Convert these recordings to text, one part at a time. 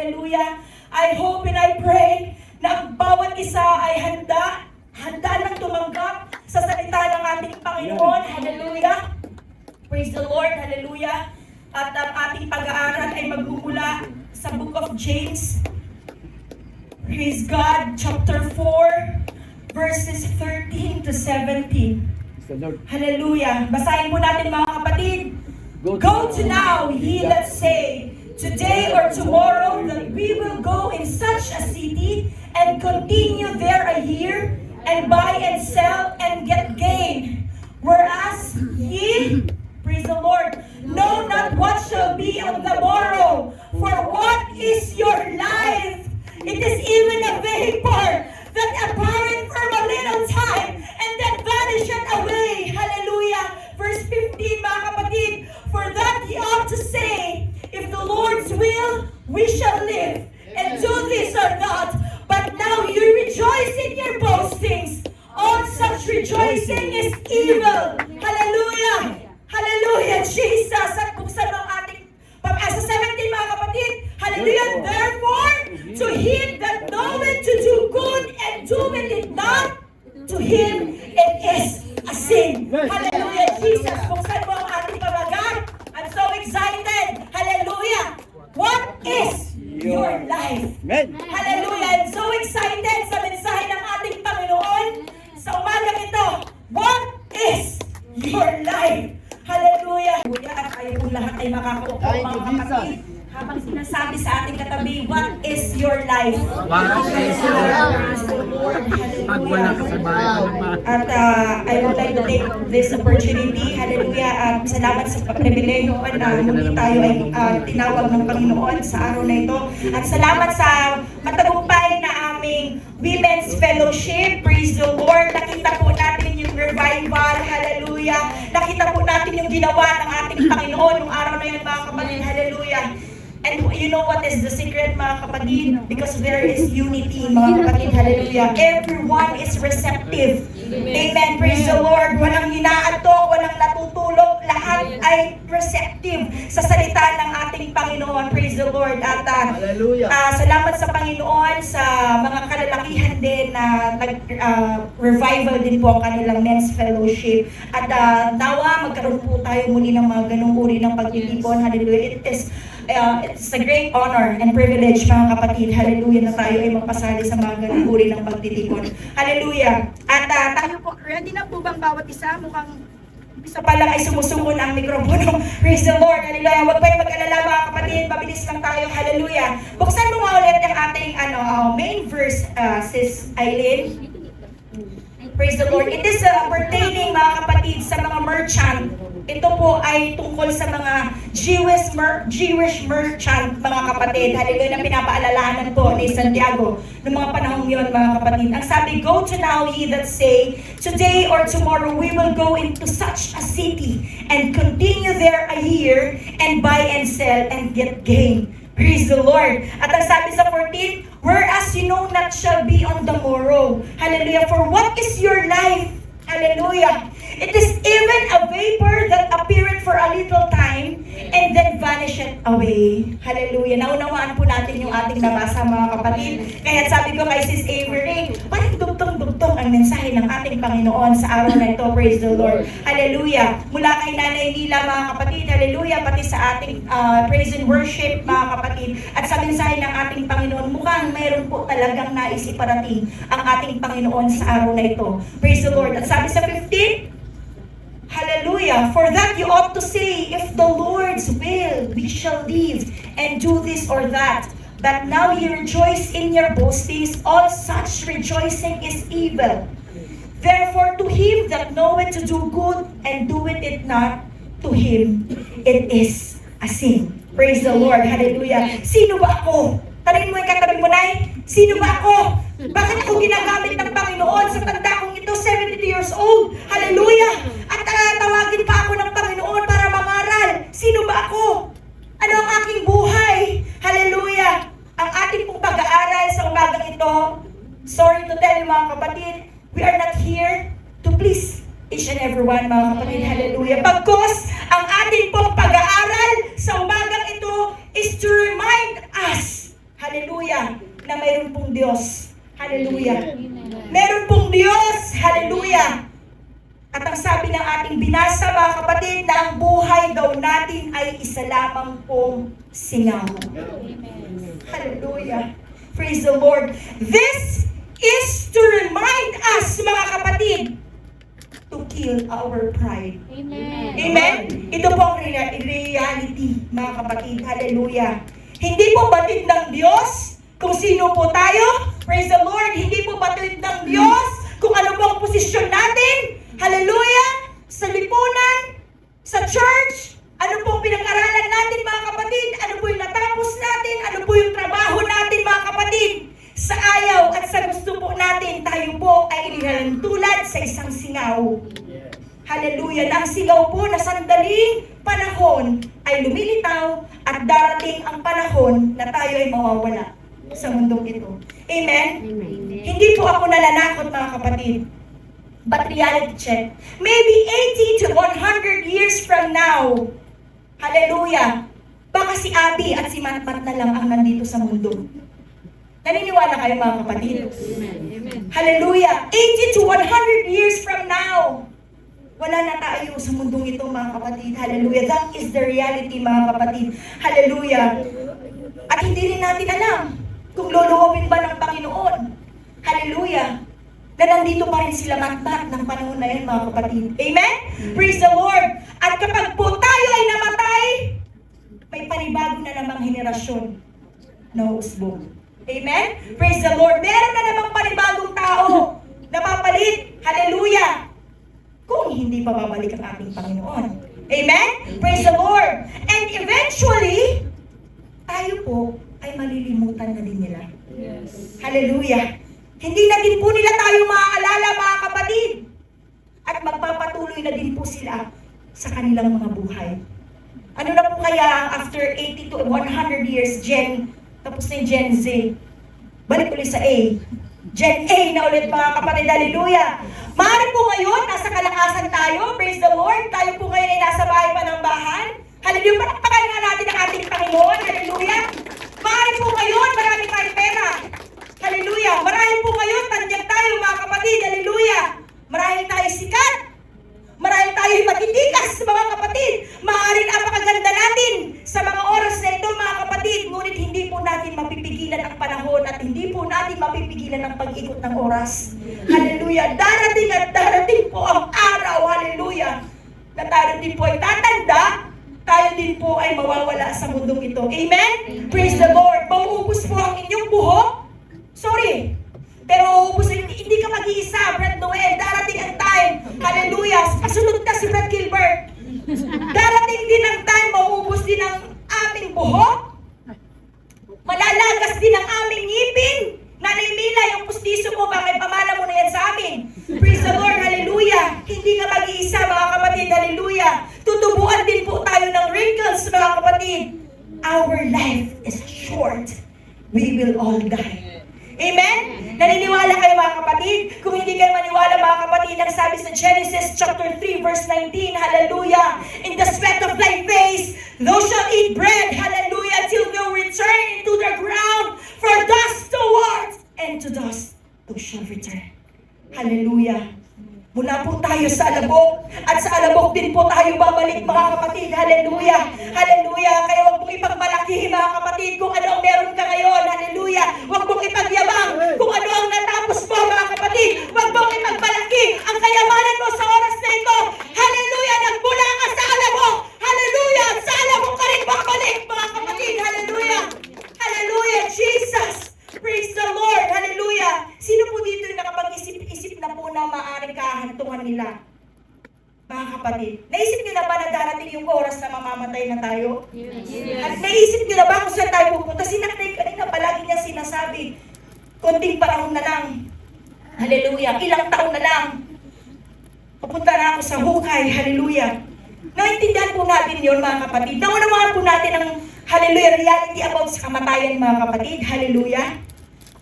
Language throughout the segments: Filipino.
Hallelujah. I hope and I pray na ang bawat isa ay handa nang tumanggap sa salita ng ating Panginoon. Hallelujah. Praise the Lord. Hallelujah. At ang ating pag-aaral ay magmumula sa Book of James. Praise God. Chapter 4, verses 13 to 17. Hallelujah. Basahin po natin mga kapatid. Go to now, ye that say, today or tomorrow, that we will go in such a city and continue there a year and buy and sell and get gain. Whereas ye, praise the Lord, know not what shall be on the morrow. For what is your life? It is even a vapor that appeareth for a little time and then vanisheth away. Hallelujah. Verse 15, mga kapatid, for that ye ought to say, if the Lord's will, we shall live, and do this or that. But now you rejoice in your boastings. All such rejoicing is evil. Hallelujah. Hallelujah, Jesus. At buksan ng ating pag-asa 17, mga kapatid. Hallelujah. Therefore, to him that knoweth to do good and doeth it not, to him it is a sin. Hallelujah, Jesus. Buksan mo ang ating pamagat. I'm so excited. Hallelujah. What is your life? Hallelujah. I'm so excited sa mensahe ng ating Panginoon sa umagang ito. What is your life? Hallelujah. At kayo po lahat ay makakaupo, mga kapatid. Habang sinasabi sa ating katabi, what is your life? What is your life? Pag wala ka sa bahay naman. At I would like to take this opportunity, hallelujah, salamat sa pribileyo na muli tayo ay tinawag ng Panginoon sa araw na ito. At salamat sa matagumpay na aming Women's Fellowship. Praise the Lord. Nakita po natin yung revival, hallelujah. Nakita po natin yung ginawa ng ating Panginoon nung araw na yun, mga kapatid, hallelujah. And you know what is the secret, mga kapatid? Because there is unity, mga kapatid. Hallelujah. Everyone is receptive. Amen. Praise the Lord. Walang hinaatok, walang natutulog. Lahat ay receptive sa salita ng ating Panginoon. Praise the Lord. At salamat sa Panginoon sa mga kalalakihan din na revival din po ang kanilang men's fellowship. At nawa magkaroon po tayo muli ng mga ganung uri ng pagtitipon. Hallelujah. It's a great honor and privilege, mga kapatid. Hallelujah, na tayo ay magpasali sa mga ganung uri ng pagtitipon. Hallelujah. At tayo po, ready na po bang bawat isa? Mukhang isa pa lang ay sumusuko na ang mikropono. Praise the Lord. Hallelujah. Huwag kayo mag-alala, mga kapatid. Mabilis lang tayo. Hallelujah. Buksan mo nga ulit ang ating main verse, Sis Aileen. Praise the Lord. It is pertaining, mga kapatid, sa mga merchant. Ito po ay tungkol sa mga Jewish merchant, mga kapatid. Hallelujah, na pinapaalalahanan po ni Santiago noong mga panahon yun, mga kapatid. Ang sabi, go to now ye that say, today or tomorrow we will go into such a city and continue there a year and buy and sell and get gain. Praise the Lord. At ang sabi sa 14, whereas you know not shall be on the morrow. Hallelujah. For what is your life? Hallelujah. It is even a vapor that appeareth for a little time and then vanisheth away. Hallelujah. Naunawaan po natin yung ating nabasa, mga kapatid. Kaya sabi ko kay Sis Avery, parang dugtong-dugtong ang mensahe ng ating Panginoon sa araw na ito. Praise the Lord. Hallelujah. Mula kay Nanay Nila, mga kapatid. Hallelujah. Pati sa ating praise and worship, mga kapatid. At sa mensahe ng ating Panginoon, mukhang mayroon po talagang nais iparating ang ating Panginoon sa araw na ito. Praise the Lord. At sabi sa 15, hallelujah. For that you ought to say, if the Lord's will, we shall live and do this or that. But now you rejoice in your boastings. All such rejoicing is evil. Therefore, to him that knoweth to do good and doeth it not, to him it is a sin. Praise the Lord. Hallelujah. Sino ba ako? Tanungin mo yung katabi mo, Nay. Sino ba ako? Bakit ako ginagamit ng Panginoon sa tanda kong ito, 72 years old? Hallelujah! At tawagin pa ako ng Panginoon para mangaral. Sino ba ako? Ano ang aking buhay? Hallelujah! Ang ating pong pag-aaral sa umagang ito, sorry to tell you, mga kapatid, we are not here to please each and every one, mga kapatid. Hallelujah! Pagkos, ang ating pong pag-aaral sa umagang ito is to remind us singaw natin ay isa lamang pong singaw. Hallelujah. Praise the Lord. This is to remind us, mga kapatid, to kill our pride. Amen. Amen? Ito po ang reality, mga kapatid. Hallelujah. Hindi po batid ng Diyos kung sino po tayo. Praise the Lord. Hindi po batid ng Diyos kung ano po ang posisyon natin. Hallelujah. Sa lipunan, sa church, ano pong pinag-aralan natin, mga kapatid? Ano po yung natapos natin? Ano po yung trabaho natin, mga kapatid? Sa ayaw at sa gusto po natin, tayo po ay inihalintulad sa isang singaw. Hallelujah! Na ang singaw po na sandaling panahon ay lumilitaw at darating ang panahon na tayo ay mawawala sa mundong ito. Amen? Hindi po ako nananakot, mga kapatid. But reality check. Maybe 80 to 100 years from now, hallelujah, baka si Abby at si Matmat na lang ang nandito sa mundo. Naniniwala kayo, mga kapatid? Hallelujah! 80 to 100 years from now, wala na tayo sa mundong ito, mga kapatid. Hallelujah! That is the reality, mga kapatid. Hallelujah! At hindi rin natin alam kung luluhobin ba ng Panginoon. Hallelujah! Na nandito pa rin sila Matmat ng panahon na yan, mga kapatid. Amen? Praise the Lord! At kapag po tayo ay namatay, may panibago na namang henerasyon na uusbong. Amen? Praise the Lord! Meron na namang panibagong tao na papalit. Hallelujah! Kung hindi pa babalik ang ating Panginoon. Amen? Praise the Lord! And eventually, tayo po ay malilimutan na din nila. Hallelujah! Hindi na din po nila tayo maaalala, mga kapatid. At magpapatuloy na din po sila sa kanilang mga buhay. Ano na po kaya after 80 to 100 years, tapos na yung Gen Z. Balik ulit sa A. Gen A na ulit, mga kapatid. Hallelujah! Maaari po ngayon, nasa kalakasan tayo. Praise the Lord. Tayo po ngayon ay nasa bahay pa ng bahan. Hallelujah! Palakpakan nga natin ang ating Panginoon. Hallelujah! Maaari po ngayon, marami tayong pera. Hallelujah! Marahil po ngayon, tandiyan tayo, mga kapatid. Hallelujah! Marahil tayo sikat. Marahil tayo matitikas, mga kapatid. Maaaring apakaganda natin sa mga oras na ito, mga kapatid. Ngunit hindi po natin mapipigilan ang panahon at hindi po natin mapipigilan ang pag-ikot ng oras. Hallelujah! Darating at darating po ang araw. Hallelujah! Na tayo din po ay tatanda. Tayo din po ay mawawala sa mundong ito. Amen? Praise the Lord! Mauubos po ang inyong buhok. Sorry. Pero ubus, hindi ka mag-iisa, Brad Noel. Darating ang time. Hallelujah. Kasunod ka si Brad Gilbert. Darating din ang time, mauubos din ang aming buhok. Malalagas din ang aming ngipin. Nanay Mila, yung pustiso mo, bakit pamala mo na yan sa amin? Praise the Lord. Hallelujah. Hindi ka mag-iisa, mga kapatid. Hallelujah. Tutubuan din po tayo ng wrinkles, mga kapatid. Our life is short. We will all die. Amen? Naniniwala kayo, mga kapatid? Kung hindi kayo maniwala, mga kapatid, ang sabi sa Genesis chapter 3 verse 19, hallelujah, in the sweat of thy face, thou shalt eat bread, hallelujah, till thou return into the ground, for dust thou art, and to dust thou shalt return. Hallelujah. Mula po tayo sa alabok, at sa alabok din po tayo babalik, mga kapatid. Hallelujah! Hallelujah! Kaya huwag mong ipagmalaki, mga kapatid, kung ano ang meron ka ngayon. Hallelujah! Huwag mong ipagyabang kung ano ang natapos mo, mga kapatid. Huwag mong ipagmalaki ang kayamanan mo sa oras na ito. Hallelujah! Nagmula ka sa alabok! Hallelujah! Sa alabok ka rin babalik, mga kapatid. Hallelujah! Hallelujah! Jesus! Praise the Lord! Hallelujah! Sino po dito yung nakapag-isip-isip na po na maaaring kahantungan nila? Mga kapatid, naisip niyo na ba na darating yung oras na mamamatay na tayo? Yes. At naisip niyo na ba kung saan tayo pupunta? Si Nanay kanina palagi niya sinasabi, konting panahon na lang. Hallelujah! Ilang taon na lang. Pupunta na ako sa hukay. Hallelujah! Naintindihan po natin yun, mga kapatid. Naunawaan po natin ang hallelujah, reality about sa kamatayan, mga kapatid. Hallelujah!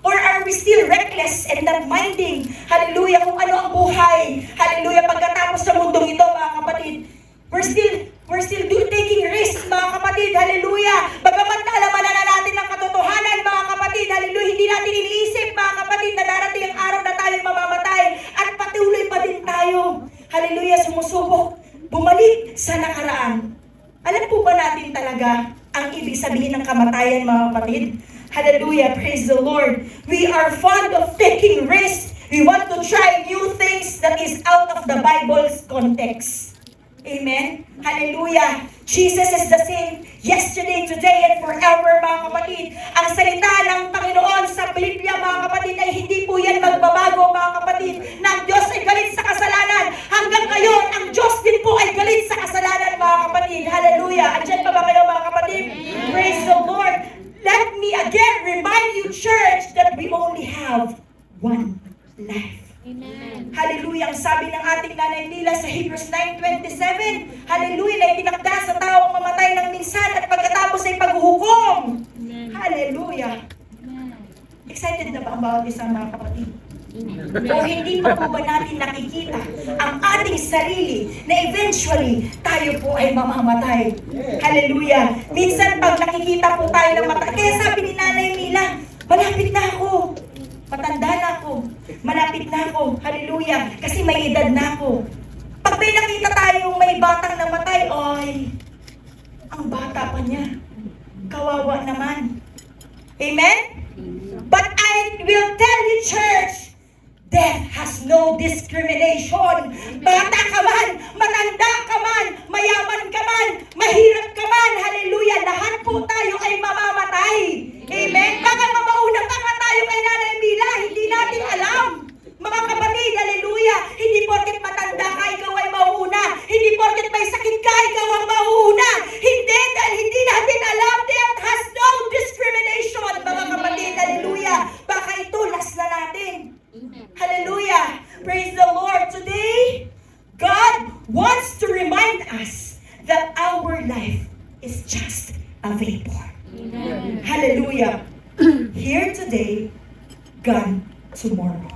Or are we still reckless and not minding, hallelujah, kung ano ang buhay, hallelujah, pagkatapos sa mundong ito, mga kapatid. We're still taking risks, mga kapatid, hallelujah. Bagamat naalaman na natin ang katotohanan, mga kapatid, hallelujah, hindi natin iniisip, mga kapatid, na darating ang araw na tayo mamamatay at patuloy pa din tayo, hallelujah, sumusubok, bumalik sa nakaraan. natin talaga ang ibig sabihin ng kamatayan, mga kapatid. Hallelujah, praise the Lord. We are fond of taking risks. We want to try new things that is out of the Bible's context. Amen? Hallelujah. Jesus is the same yesterday, today, and forever, mga kapatid. Ang salita ng Panginoon sa Biblia, mga kapatid, ay hindi po yan magbabago, mga kapatid. Na ang Diyos ay galit sa kasalanan. Hanggang ngayon, ang Diyos din po ay galit sa kasalanan, mga kapatid. Hallelujah. Andiyan pa ba kayo, mga kapatid? Praise the Lord. Let me again remind you, church, that we only have one life. Amen. Hallelujah. Ang sabi ng ating nanay nila sa Hebrews 9:27, hallelujah, na itinakda sa taong mamatay ng minsan at pagkatapos ay paghuhukom. Amen. Hallelujah. Amen. Excited na ba ang bawat isang mga kapatid? O hindi pa po ba natin nakikita ang ating sarili na eventually tayo po ay mamamatay? Hallelujah. Minsan pag nakikita po tayo ng mata, kaya sabi ni nanay nila, malapit na ako. Matanda na ako. Malapit na ako. Hallelujah. Kasi may edad na ako. Pag may nakita tayong may batang namatay, oy, ang bata pa niya. Kawawa naman. Amen? But I will tell you, church, death has no discrimination. Bata ka man, matanda ka man, mayaman ka man, mahirap ka man, hallelujah, lahat po tayo ay mamamatay. Amen? Baka mauna pa nga tayo kay Nanay Mila, hindi natin alam. Mga kapatid, hallelujah, hindi porket matanda ka, ikaw ay mauuna. Hindi porket may sakit ka, ikaw ang mauuna. Hindi, dahil hindi natin alam, death has no discrimination, mga kapatid, hallelujah. Baka ito, last na natin. Hallelujah. Praise the Lord. Today, God wants to remind us that our life is just a vapor. Amen. Hallelujah. Here today, gone tomorrow.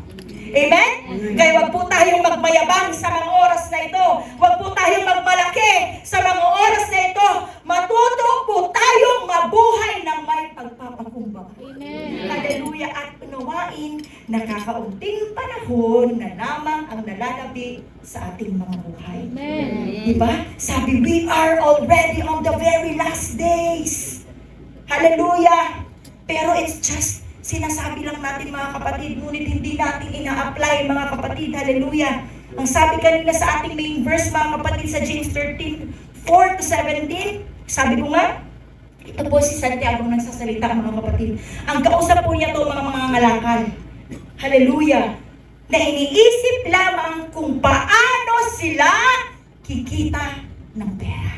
Amen? Kaya wag po tayong magmayabang sa mga oras na ito. Wag po tayong magmalaki sa mga oras na ito. Matuto po tayong mabuhay ng may pagpapakumbaba. Amen. Hallelujah. At unawain na kakaunting panahon na lamang ang nalalabi sa ating mga buhay. Amen. Diba? Sabi, we are already on the very last days. Hallelujah. Pero it's just sinasabi lang natin, mga kapatid, ngunit hindi natin ina-apply, mga kapatid. Hallelujah. Ang sabi kanina sa ating main verse, mga kapatid, sa James 13:4-17, sabi ko nga, ito po si Santiago ang nagsasalita, mga kapatid. Ang kausap po niya to mga ngalakal. Hallelujah. Na iniisip lamang kung paano sila kikita ng pera.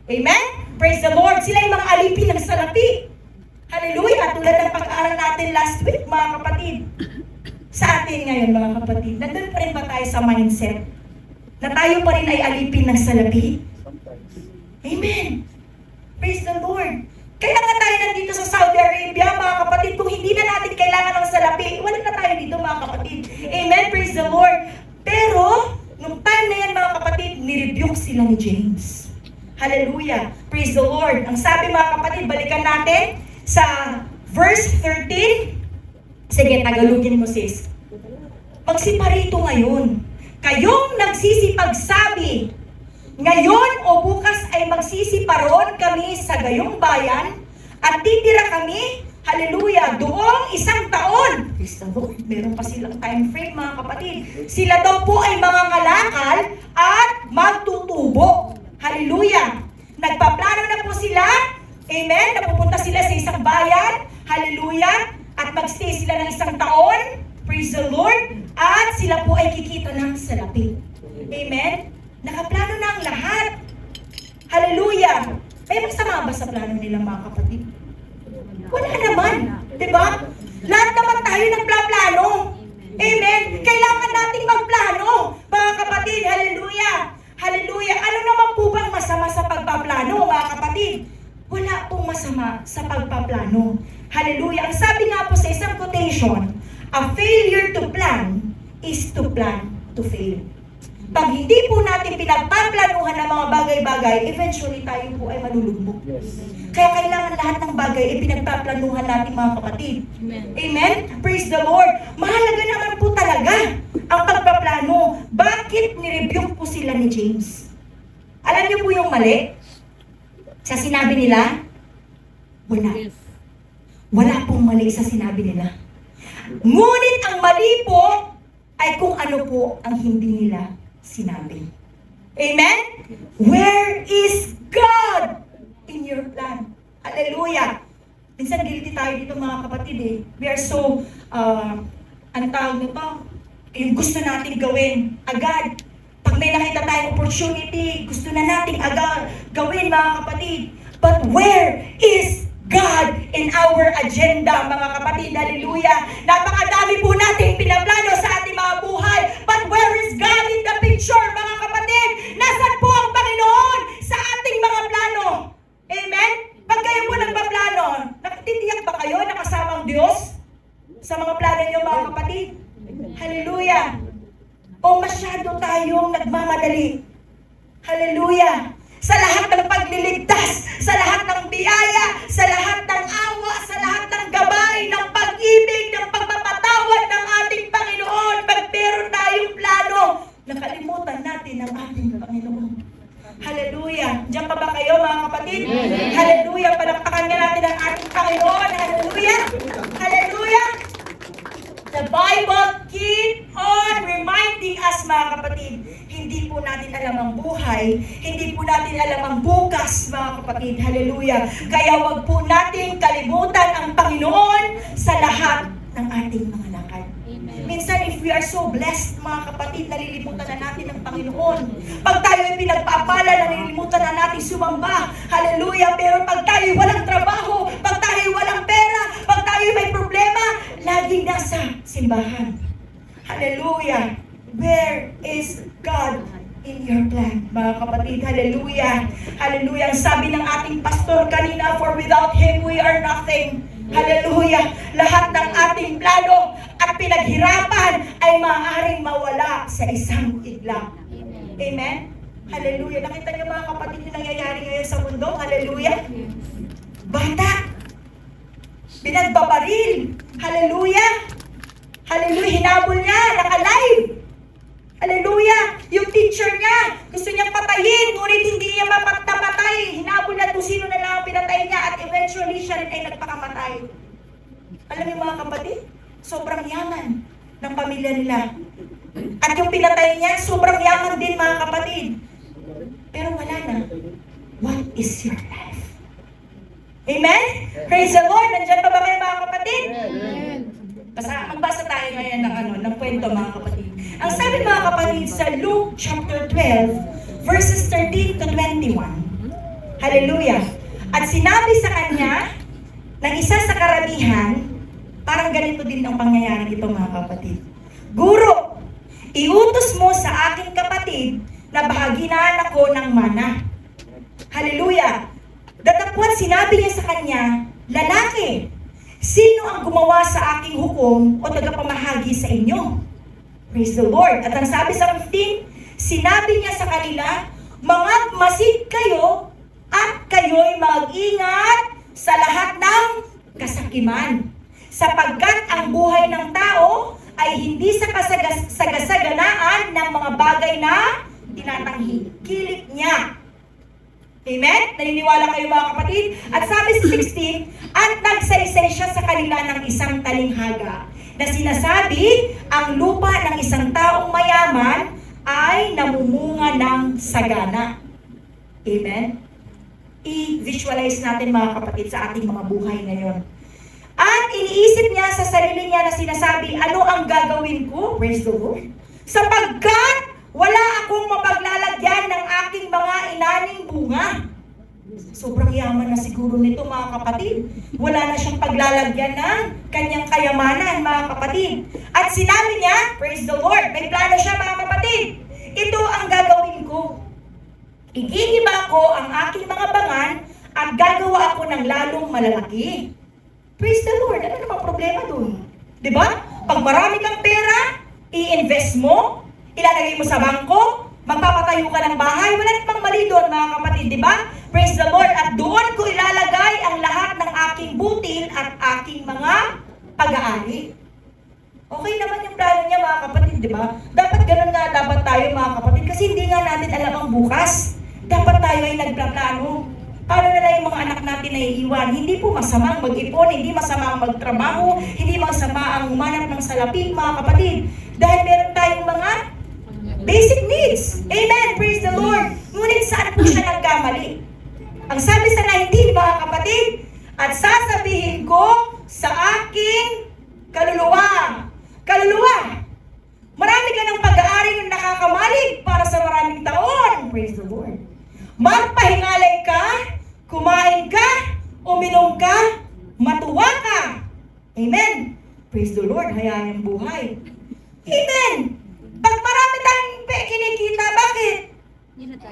Amen? Praise the Lord. Sila yung mga alipin ng salapi. Hallelujah! Tulad ng pag-aaral natin last week, mga kapatid. Sa atin ngayon, mga kapatid, nandun pa rin ba tayo sa mindset na tayo pa rin ay alipin ng salapi? Amen! Praise the Lord! Kaya nga tayo nandito sa Saudi Arabia, mga kapatid, kung hindi na natin kailangan ng salapi, wala na tayo dito, mga kapatid. Amen! Praise the Lord! Pero, nung time na yan, mga kapatid, nirebuke sila ni James. Hallelujah! Praise the Lord! Ang sabi, mga kapatid, balikan natin sa verse 13. Sige, tagalogin mo, sis. Magsiparito ngayon. Kayong nagsisipagsabi, ngayon o bukas ay magsisiparon kami sa gayong bayan at titira kami, hallelujah, doong 1 taon. Praise the Lord, meron pa silang time frame, mga kapatid. Sila daw po ay mga ngalakal at magtutubo. Hallelujah. Nagpaplano na po sila. Amen? Napupunta sila sa isang bayan. Hallelujah. At magstay sila ng 1 taon. Praise the Lord. At sila po ay kikita ng salapi. Amen? Nakaplano na ang lahat. Hallelujah. May masama ba sa plano nila, mga kapatid? Wala naman. Diba? Lahat naman tayo nagplano. Amen? Kailangan nating magplano, mga kapatid. Hallelujah. Hallelujah. Ano naman po bang masama sa pagpaplano, mga kapatid? Wala pong masama sa pagpaplano. Hallelujah. Ang sabi nga po sa isang quotation, a failure to plan is to plan to fail. Pag hindi po natin pinagpaplanuhan ng mga bagay-bagay, eventually tayo po ay malulugmok. Kaya kailangan lahat ng bagay ay pinagpaplanuhan natin, mga kapatid. Amen. Amen? Praise the Lord. Mahalaga naman po talaga ang pagpaplano. Bakit nirebuke po sila ni James? Alam niyo po yung mali? Sa sinabi nila? Wala. Wala pong mali sa sinabi nila. Ngunit ang mali po ay kung ano po ang hindi nila sinabi. Amen? Where is God in your plan? Hallelujah! Minsan guilty tayo dito mga kapatid eh. We are so, anong tawag nito? Yung gusto natin gawin agad. Pag may nakita tayong opportunity, gusto na natin agad gawin mga kapatid. But where is God in our agenda, mga kapatid? Hallelujah! Napakadami po natin pinaplano sa ating mga buhay. But where is God in the picture, mga kapatid? Nasaan po ang Panginoon sa ating mga plano? Amen? Pag kayo po nagpaplano, nakatitiyak ba kayo na kasama ang Diyos sa mga plano niyo, mga kapatid? Hallelujah! O masyado tayong nagmamadali? Hallelujah! Sa lahat ng pagliligtas, sa lahat ng biyaya, sa lahat ng awa, sa lahat ng gabay, ng pag-ibig, ng pagpapatawad ng ating Panginoon, pag meron tayong plano, nakalimutan natin ang ating Panginoon. Hallelujah! Diyan pa ba kayo, mga kapatid? Hallelujah! Palakpakan nga natin ang ating Panginoon. Hallelujah! Hallelujah! The Bible keep on reminding us, mga kapatid, hindi po natin alam ang buhay, hindi po natin alam ang bukas, mga kapatid. Hallelujah! Kaya wag po natin kalimutan ang Panginoon sa lahat ng ating mga lakad. Minsan, if we are so blessed, mga kapatid, nalilimutan na natin ang Panginoon. Pag tayo ay pinagpapala, nalilimutan na natin sumamba. Hallelujah! Pero pag tayo walang trabaho, pag tayo walang pera, pag tayo may problema, laging nasa simbahan. Hallelujah! Where is God in your plan, mga kapatid? Hallelujah! Hallelujah! Ang sabi ng ating pastor kanina, for without Him, we are nothing. Hallelujah! Lahat ng ating plano at pinaghirapan ay maaaring mawala sa isang iglap. Amen? Hallelujah! Nakita niyo, mga kapatid, yung nangyayari ngayon sa mundo? Hallelujah! Bata! Pinagbabaril! Hallelujah! Hallelujah! Hinabol niya! Naka-live! Hallelujah! Yung teacher niya, gusto niyang patayin, ngunit hindi niya mapatay. Hinabol na kung sino na lang ang pinatay niya at eventually siya rin ay nagpakamatay. Alam niyo, mga kapatid, sobrang yaman ng pamilya nila. At yung pinatay niya, sobrang yaman din, mga kapatid. Pero wala na. What is your life? Amen? Praise the Lord! Nandiyan pa ba kayo, mga kapatid? Amen. Magbasa tayo ngayon ng kwento, mga kapatid. Ang sabi, mga kapatid, sa Luke chapter 12, verses 13 to 21. Hallelujah! At sinabi sa kanya ng isa sa karamihan, parang ganito din ang pangyayari ito, mga kapatid. Guro, iutos mo sa aking kapatid na bahaginaan ako ng mana. Hallelujah! Datapwat sinabi niya sa kanya, lalaki, sino ang gumawa sa aking hukom o tagapamahagi sa inyo? Praise the Lord. At ang sabi sa 15, sinabi niya sa kanila, mga masid kayo at kayo'y mag-ingat sa lahat ng kasakiman. Sapagkat ang buhay ng tao ay hindi sa kasaganaan ng mga bagay na tinatangkilik niya. Amen? Naniniwala kayo, mga kapatid? At sabi sa 16, at nagsaysay siya sa kanila ng isang talinghaga na sinasabi, ang lupa ng isang taong mayaman ay namumunga ng sagana. Amen? I-visualize natin, mga kapatid, sa ating mga buhay ngayon. At iniisip niya sa sarili niya na sinasabi, ano ang gagawin ko? Praise the Lord. Sapagkat wala akong mapaglalagyan ng aking mga inaning bunga. Sobrang yaman na siguro nito, mga kapatid. Wala na siyang paglalagyan ng kanyang kayamanan, mga kapatid. At sinabi niya, praise the Lord, may plano siya, mga kapatid. Ito ang gagawin ko. Igigiba ko ang aking mga bangan at gagawa ako ng lalong malalaki. Praise the Lord. Ano namang problema dun? Diba? Pag marami kang pera, i-invest mo, ilalagay mo sa bangko, magpapatayo ka ng bahay, wala namang mali doon, mga kapatid, di ba? Praise the Lord. At doon ko ilalagay ang lahat ng aking butil at aking mga pag-aari. Okay naman yung plano niya, mga kapatid, di ba? Dapat ganun nga dapat tayo, mga kapatid, kasi hindi nga natin alam ang bukas. Dapat tayo ay nagplano. Paano na natin naiiwan. Hindi po masamang mag-ipon, hindi masamang magtrabaho, hindi masama ang humanap ng salapi, mga kapatid. Dahil meron tayong mga basic needs. Amen. Praise the Lord. Ngunit saan po siya nagkamali? Ang sabi sa 19, mga kapatid, at sasabihin ko sa aking kaluluwa. Kaluluwa. Marami ka ng pag-aaring nakakamalig para sa maraming taon. Praise the Lord. Magpahingalay ka, kumain ka, uminom ka, matuwa ka. Amen. Praise the Lord. Hayaan ang buhay. Amen. Pag marami tayong kinikita, bakit?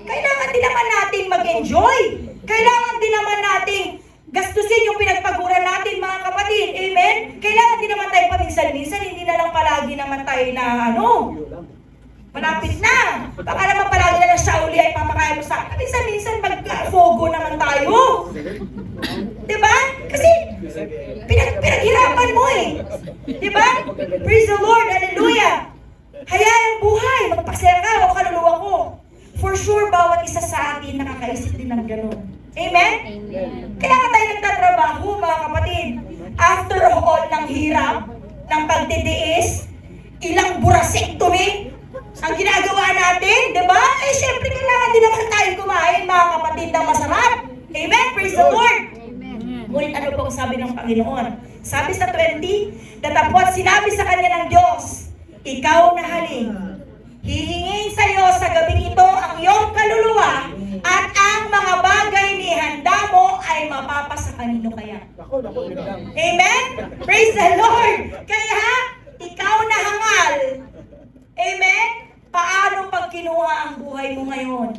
Kailangan din naman nating mag-enjoy. Kailangan din naman nating gastusin yung pinagpaguran natin, mga kapatid. Amen? Kailangan din naman tayo paminsan-minsan, hindi na lang palagi naman tayo na malapit na. Baka naman palagi na lang siya uli ay papakaya mo sa akin. Minsan-minsan mag-fogo naman tayo. Diba? Kasi pinaghirapan mo eh. Diba? Praise the Lord. Hallelujah. Hayaan ang buhay. Magpasaya ka o kaluluwa ko. For sure, bawat isa sa atin nakakaisip din ng ganun. Amen? Amen. Kaya nga tayo nagtatrabaho, mga kapatid. After all ng hirap, ng pagtitiis, ilang burasektomy ang ginagawa natin, di ba? Eh, syempre, kailangan din naman tayo kumain, mga kapatid, ng masarap. Amen? Praise the Lord! Ngunit ano po ang sabi ng Panginoon? Sabi sa 20, datapot sinabi sa kanya ng Diyos, ikaw na haling, hihingin sa iyo sa gabing ito ang iyong kaluluwa at ang mga bagay ni handa mo ay mapapasa kanino kaya. Amen? Praise the Lord! Kaya, ikaw na hangal. Amen? Paano pag kinuha ang buhay mo ngayon?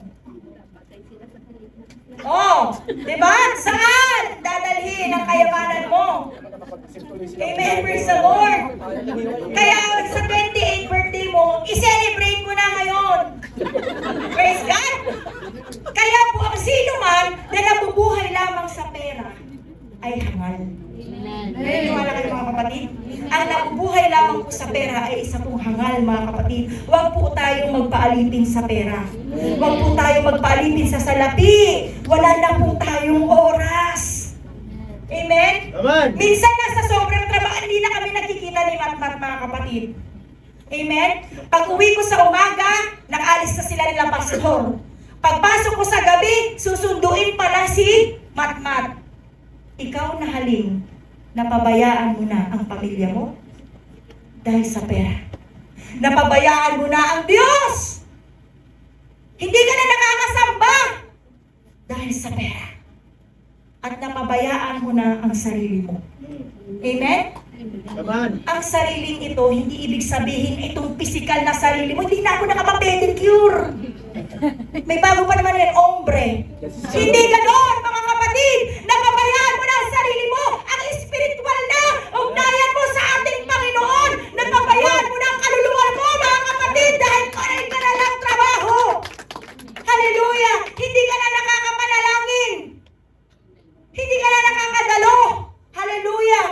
Oh, di ba? Saan dadalhin ang kayamanan mo? Amen, praise the Lord. Kaya sa 28th birthday mo, i-celebrate mo na ngayon. Praise God. Kaya po ang sino man na nabubuhay lamang sa pera ay hangal. Naniniwala kayo, mga kapatid? Ang nabubuhay lamang po sa pera ay isa pong hangal, mga kapatid. Huwag po tayong magpaalipin sa pera. Huwag po tayong magpaalipin sa salapi. Wala na po tayong oras. Amen? Amen. Minsan nasa sobrang trabaho, hindi na kami nakikita ni Matmat, mga kapatid. Amen? Pag uwi ko sa umaga, nakaalis na sila nila pastor. Pagpasok ko sa gabi, susunduin pala si Matmat. Ikaw na haling, napabayaan mo na ang pamilya mo dahil sa pera. Napabayaan mo na ang Diyos. Hindi ka na nakakasamba dahil sa pera. At napabayaan mo na ang sarili mo. Amen? Amen. Ang sariling ito, hindi ibig sabihin itong physical na sarili mo. Hindi na ako nakapapedicure. May bago pa naman yung ombre. Hindi ganon, mga kapatid. Napabayaan mo na ang sarili mo. Ang spiritual na ugnayan mo sa ating Panginoon. Napabayaan mo na ang kaluluwa mo, mga kapatid, dahil karay ka na lang trabaho. Hallelujah! Hindi ka na nakakapanalangin. Hindi ka na nakakadalo. Hallelujah!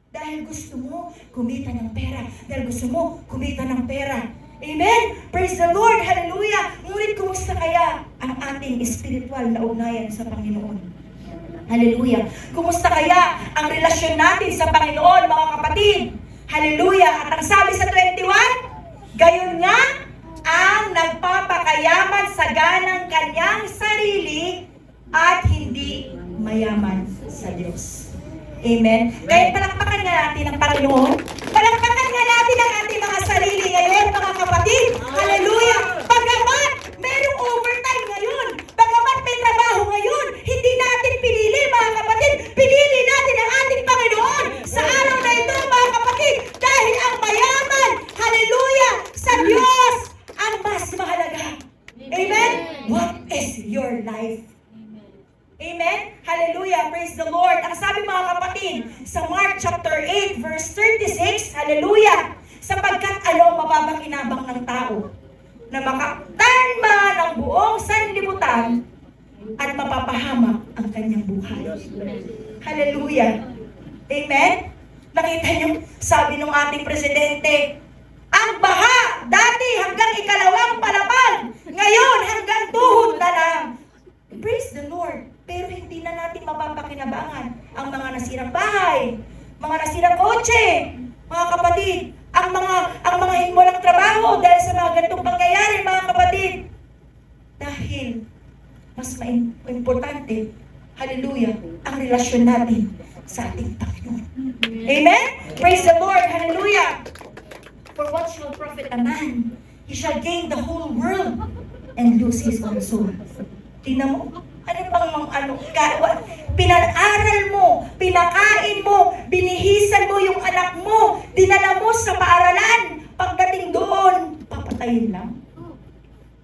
Dahil gusto mo kumita ng pera. Dahil gusto mo kumita ng pera. Amen? Praise the Lord! Hallelujah! Ngunit kumusta kaya ang ating spiritual na ugnayan sa Panginoon? Hallelujah! Kumusta kaya ang relasyon natin sa Panginoon, mga kapatid? Hallelujah! At ang sabi sa 21, gayon nga ang nagpapakayaman sa ganang kanyang sarili at hindi mayaman sa Diyos. Amen? Kaya palakpakan nga natin ang Panginoon. Palakpakan nga natin ang ating mga sarili ngayon, mga kapatid. Hallelujah! Bagamat merong overtime ngayon, bagamat may trabaho ngayon, hindi natin pinili, mga kapatid. Pinili natin ang ating Panginoon sa araw na ito, mga kapatid. Dahil ang mayaman, hallelujah, sa Diyos ang mas mahalaga. Amen? What is your life? Amen? Hallelujah! Praise the Lord! Ang sabi, mga kapatid, sa Mark chapter 8 verse 36, hallelujah! Sapagkat mapapakinabang ng tao na makaktan man ang buong sanlibutan at mapapahamak ang kanyang buhay. Hallelujah! Amen? Nakita niyo, sabi ng ating presidente, ang baha dati hanggang ikalawang palapag, ngayon hanggang tuhod na lang. Praise the Lord! Pero hindi hindi na natin mapapakinabangan ang mga nasirang bahay, mga nasirang kotse, mga kapatid, ang mga walang trabaho dahil sa mga ganitong pangyayari, mga kapatid. Dahil mas importante, hallelujah, ang relasyon natin sa ating Panginoon. Amen? Praise the Lord, hallelujah. For what shall profit a man? He shall gain the whole world and lose his own soul. Tingnan mo, pinag-aral mo, pinakain mo, binihisan mo yung anak mo, dinala mo sa paaralan, pagdating doon, papatayin lang.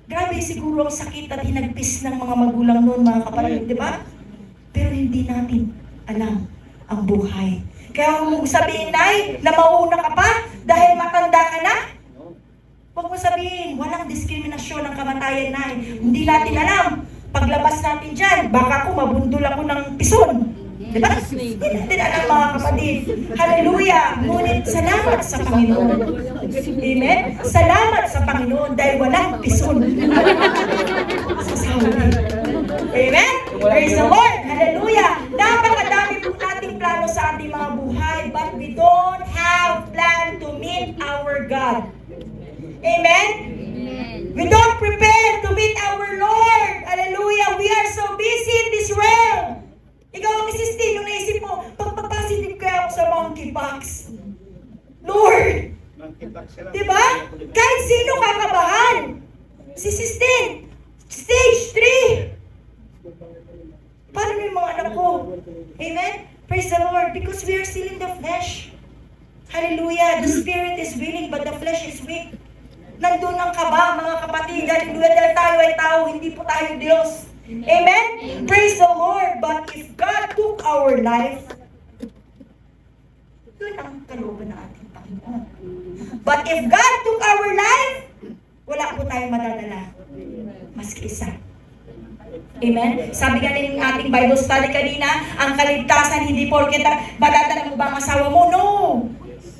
Grabe siguro ang sakit at hinagpis ng mga magulang noon, mga kapatid, di ba? Pero hindi natin alam ang buhay. Kaya huwag mong sabihin, Nay, na mauuna ka pa dahil matanda ka na. Huwag mo sabihin, walang diskriminasyon ng kamatayan, Nay. Hindi natin alam. Paglabas natin dyan, baka ako mabundol ako ng pison. Diba? Hindi natin alam, mga kapatid. Hallelujah! Ngunit salamat sa Panginoon. Amen? Salamat sa Panginoon dahil walang pison. Sa Saudi. Amen? Praise the Lord! Hallelujah! Napakadami po nating plano sa ating mga buhay, but we don't have plan to meet our God. Amen? We don't prepare to meet our Lord. Hallelujah! We are so busy in this realm. Ikaw ang isistin, nung naisip mo, pagpapasilip kaya ako sa Monkey Box. Lord! Diba? Kahit sino kakabahan. Si Sistine, stage 3. Paano yung mga anak ko? Amen? Praise the Lord. Because we are still in the flesh. Hallelujah. The spirit is willing, but the flesh is weak. Nandun ang kaba, mga kapatid. Hallelujah. Dahil tayo ay tao, hindi po tayo Diyos. Amen? Praise the Lord. But if God took our life, yun ang kalooban ng ating Panginoon. But if God took our life, wala po tayong madadala. Maski isa. Amen? Sabi nga ng ating Bible study kanina, ang kaligtasan hindi porket madadala mo ba ang asawa mo? No!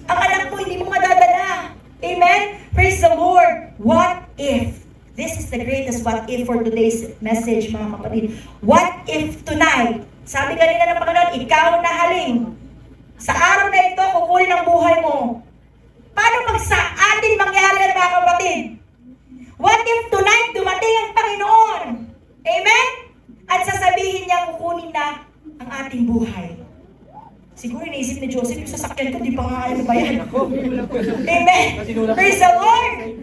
Ang anak mo hindi mo madadala. Amen? Praise the Lord. What if? This is the greatest what if for today's message, mga kapatid. What if tonight, sabi kanina ng Panginoon, ikaw na haling. Sa araw na ito, kukunin ang buhay mo. Paano pag sa atin mangyari, mga kapatid? What if tonight dumating ang Panginoon? Amen? At sasabihin niya, kukunin na ang ating buhay. Siguro iniisip ni Joseph, yung sasakyan ko, di pa nga ano ba yan? Amen? Praise the Lord!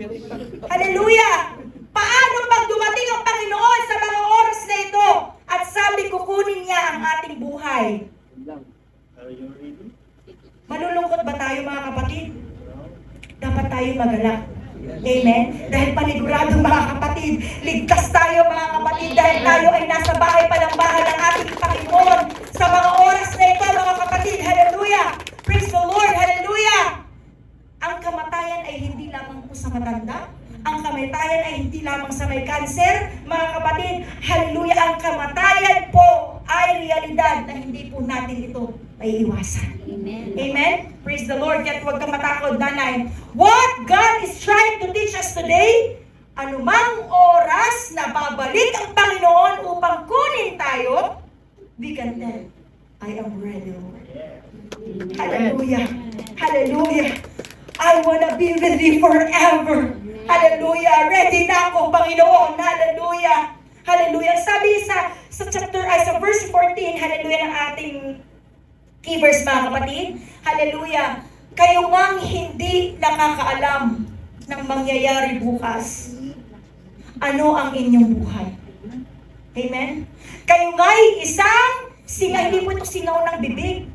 Hallelujah! Paano pag dumating ang Panginoon sa mga oras na ito at sabi, kukunin niya ang ating buhay? Malulungkot ba tayo, mga kapatid? Dapat tayo magalak. Amen? Dahil panigurado, mga kapatid, ligtas tayo, mga kapatid, dahil tayo ay nasa bahay pa ng bahay ng ating Panginoon sa mga oras na ito, mga kapatid. Hallelujah! Praise the Lord! Hallelujah! Ang kamatayan ay hindi lamang po sa matanda. Ang kamatayan ay hindi lamang sa may cancer, mga kapatid. Hallelujah! Ang kamatayan po ay realidad na hindi po natin ito may iwasan. Amen. Amen? Praise the Lord. Kaya huwag kang matakot, nanay. What God is trying to teach us today, anumang oras na babalik ang Panginoon upang kunin tayo, we can tell, I am ready, Lord. Hallelujah. Hallelujah. I wanna be with you forever. Hallelujah. Ready na ako, Panginoon. Hallelujah. Hallelujah. Sabi sa verse 14, hallelujah, ng ating key verse, mga kapatid. Hallelujah. Kayo ngang hindi nakakaalam ng mangyayari bukas. Ano ang inyong buhay? Amen? Kayo nga'y isang singaw, hindi po ito singaw ng bibig.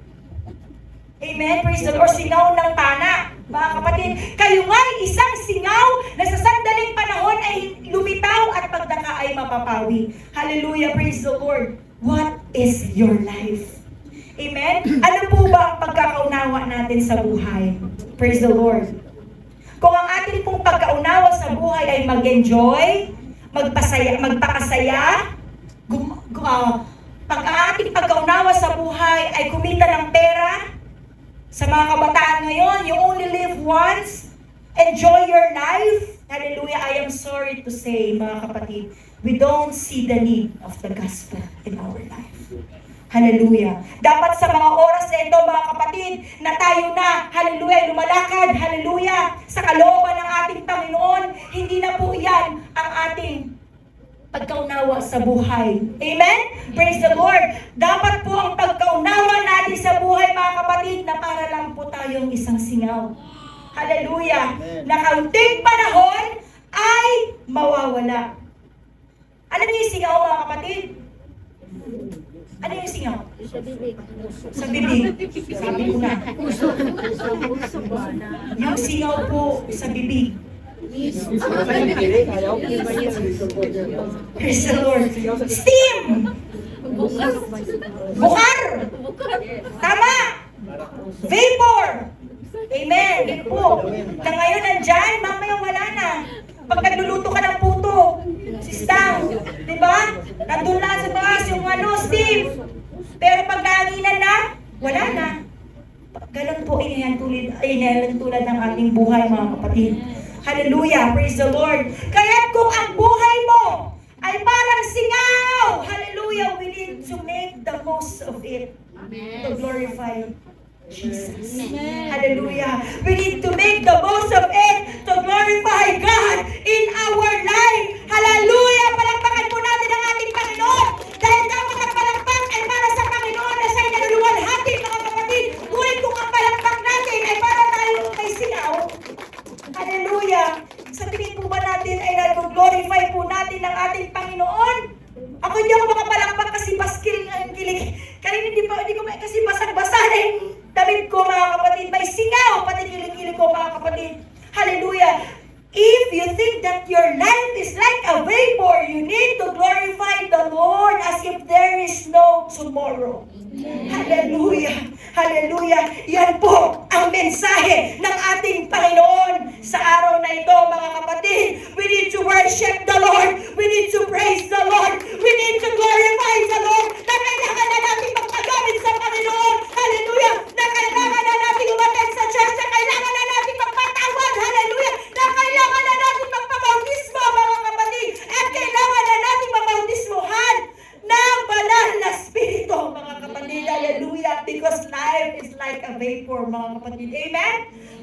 Amen? Praise the Lord. Singaw ng tana. Mga kapatid, kayo nga'y isang singaw na sa sandaling panahon ay lumitaw at pagdaka ay mapapawi. Hallelujah. Praise the Lord. What is your life? Amen? Ano po ba ang pagkakaunawa natin sa buhay? Praise the Lord. Kung ang ating pong pagkaunawa sa buhay ay mag-enjoy, magpakasaya, pag ang ating pagkaunawa sa buhay ay kumita ng pera, sa mga kabataan ngayon, you only live once, enjoy your life. Hallelujah. I am sorry to say, mga kapatid, we don't see the need of the gospel in our life. Hallelujah. Dapat sa mga oras na ito, mga kapatid, na tayo na, hallelujah, lumalakad, hallelujah, sa kalooban ng ating Panginoon, hindi na po yan ang ating pagkaunawa sa buhay. Amen? Praise the Lord. Dapat po ang pagkaunawa natin sa buhay, mga kapatid, na para lang po tayong isang singaw. Hallelujah. Na kaunting panahon ay mawawala. Alam niyo yung singaw, mga kapatid? Ano yung singaw? Sa bibig. Sabi ko na. Yung singaw po sa bibig. Praise the Lord. Steam! Bukar! Tama! Vapor! Amen! Yan po. Na ngayon nandyan, mamaya wala na. Pag nagluluto ka ng puto, si Stang, di ba? Nandun lang sa taas yung steam. Pero pag nahanginan na, wala na. Ganun po inayan tulad ng ating buhay, mga kapatid. Hallelujah! Praise the Lord! Kaya kung ang buhay mo ay parang singaw, hallelujah, we need to make the most of it to glorify Jesus. Hallelujah! We need to make the most of it to glorify God in our life. Hallelujah! Palakpakan po natin ang ating Panginoon dahil dapat ang palakpak ay para sa Panginoon na siya'y naluluwalhati, mga kapatid. Ngunit kung ang palakpak natin ay para tayo may singaw, hallelujah! Sa tingin po ba natin ay nag-glorify po natin ang ating Panginoon? Ako hindi ako makapalakpak kasi baskil ang kilig. Kanina hindi ko kasi basang-basa na yung damit ko, mga kapatid. May singaw, pati kilig-kilig ko, mga kapatid. Hallelujah! If you think that your life is like a vapor, you need to glorify the Lord as if there is no tomorrow. Hallelujah! Hallelujah! Yan po ang mensahe ng ating Panginoon sa araw na ito, mga kapatid. We need to worship the Lord. We need to praise the Lord. We need to glorify the Lord. Na kailangan na natin magpagamit sa Panginoon. Hallelujah! Na kailangan na natin umattend sa church. Na kailangan na natin magpatawad. Hallelujah! Na kailangan na natin magpabautismo, mga kapatid. At kailangan na natin mabautismohan ng banal na spirito, mga kapatid. Hallelujah! Because life is like a vapor, mga kapatid. Amen?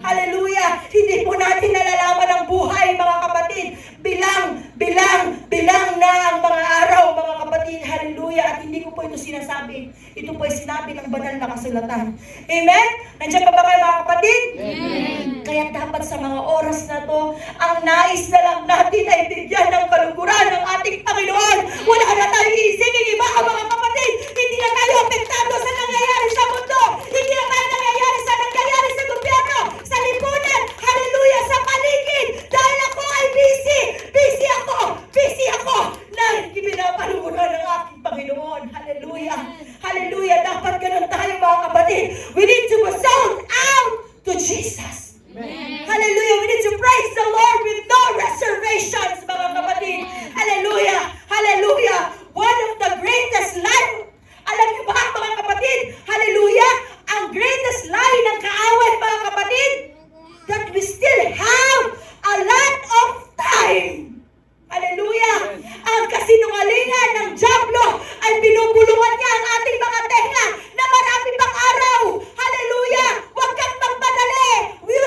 Hallelujah! Hindi po natin nalalaman ang buhay, mga kapatid. Bilang na ang mga araw, mga kapatid. Hallelujah! At hindi ko po ito sinasabi. Ito po ay sinabi ng banal na kasulatan. Amen? Nandiyan pa ba kayo, mga kapatid? Amen! Kaya dapat sa mga oras na to, ang nais na lang natin ay bigyan ng kaluguran ng ating Panginoon. Wala na tayong iisipin iba, mga kapatid. Hindi na tayo apektado sa nangyayari sa mundo. Hindi na tayo nangyayari sa gobyerno, sa lipunan. Hallelujah! Sa paligid. Dahil ako ay busy. Busy ako. Na pinapaluguran ng aking Panginoon. Hallelujah! Hallelujah! Dapat ganun tayo, mga kapatid. We need to be sold out to Jesus. Hallelujah! We need to praise the Lord with no reservations, mga kapatid. Hallelujah! Hallelujah! One of the greatest life. Alam niyo ba, mga kapatid? Hallelujah! Ang greatest lie ng kaaway, mga kapatid, that we still have a lot of time. Hallelujah! Ang kasinungalingan ng dyablo ay binubulungan niya ang ating mga tenga na marami pang araw. Hallelujah! Huwag kang magmadali. We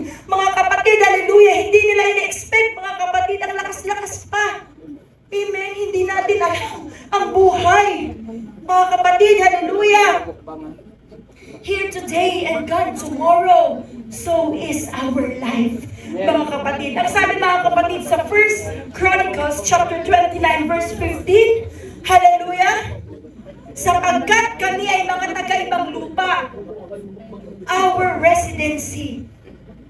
Mga kapatid, hallelujah, hindi nila ini-expect, mga kapatid, ang lakas-lakas pa. Amen, hindi natin alam ang buhay. Mga kapatid, hallelujah. Here today and gone tomorrow, so is our life. Mga kapatid, ang sabi mga kapatid sa 1 Chronicles chapter 29 verse 15, hallelujah, sapagkat kami ay mga taga-ibang lupa, our residency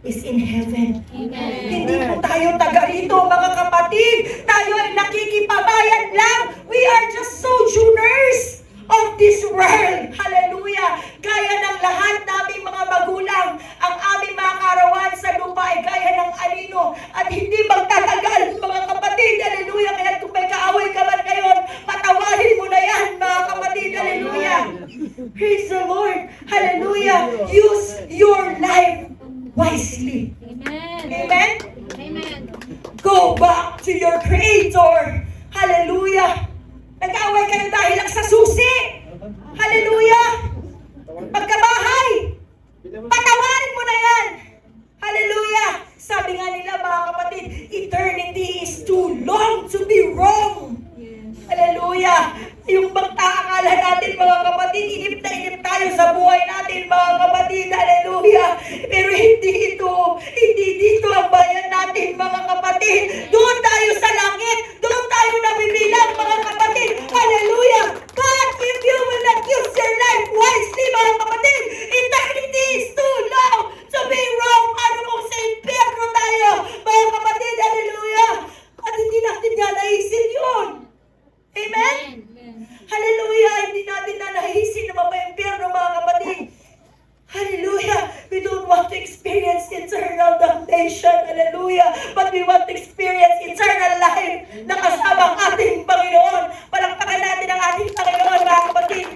is in heaven. Hindi po tayo taga rito, mga kapatid. Tayo ay nakikipabayan lang. We are just sojourners of this world. Hallelujah. Gaya ng lahat naming mga magulang, ang aming mga karawan sa lupa ay gaya ng anino at hindi magtatagal, mga kapatid. Hallelujah. Kaya kung may kaaway ka man ngayon, patawarin mo na yan, mga kapatid. Hallelujah. Praise the Lord. Hallelujah. Use your life wisely. Amen? Amen. Go back to your Creator. Hallelujah. Nag-away kayo dahil lang sa susi. Hallelujah. Pagkabahay, patawarin mo na yan. Hallelujah. Sabi nga nila, mga kapatid, eternity is too long to be wrong. Hallelujah. Yung pagtaakala natin, mga kapatid, inip na inip tayo sa buhay natin, mga kapatid. Hallelujah. Pero hindi dito ang bayan natin, mga kapatid. Doon tayo sa langit. Doon tayo nabibilang, mga kapatid. Hallelujah. But if you will not use your life wisely, mga kapatid, eternity is too long to be wrong. Ano kung sa impyerno tayo, mga kapatid. Hallelujah. At hindi natin nalaisin yun. Amen? Hallelujah! Hindi natin nalahisin na mapaimpyerno, mga kapatid. Hallelujah! We don't want to experience eternal damnation. Hallelujah! But we want to experience eternal life na kasama ang ating Panginoon. Palakpakan natin ang ating Panginoon, mga kapatid.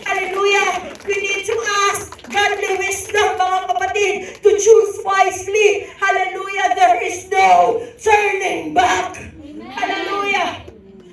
Hallelujah! We need to ask godly wisdom, mga kapatid, to choose wisely. Hallelujah! There is no turning back. Hallelujah!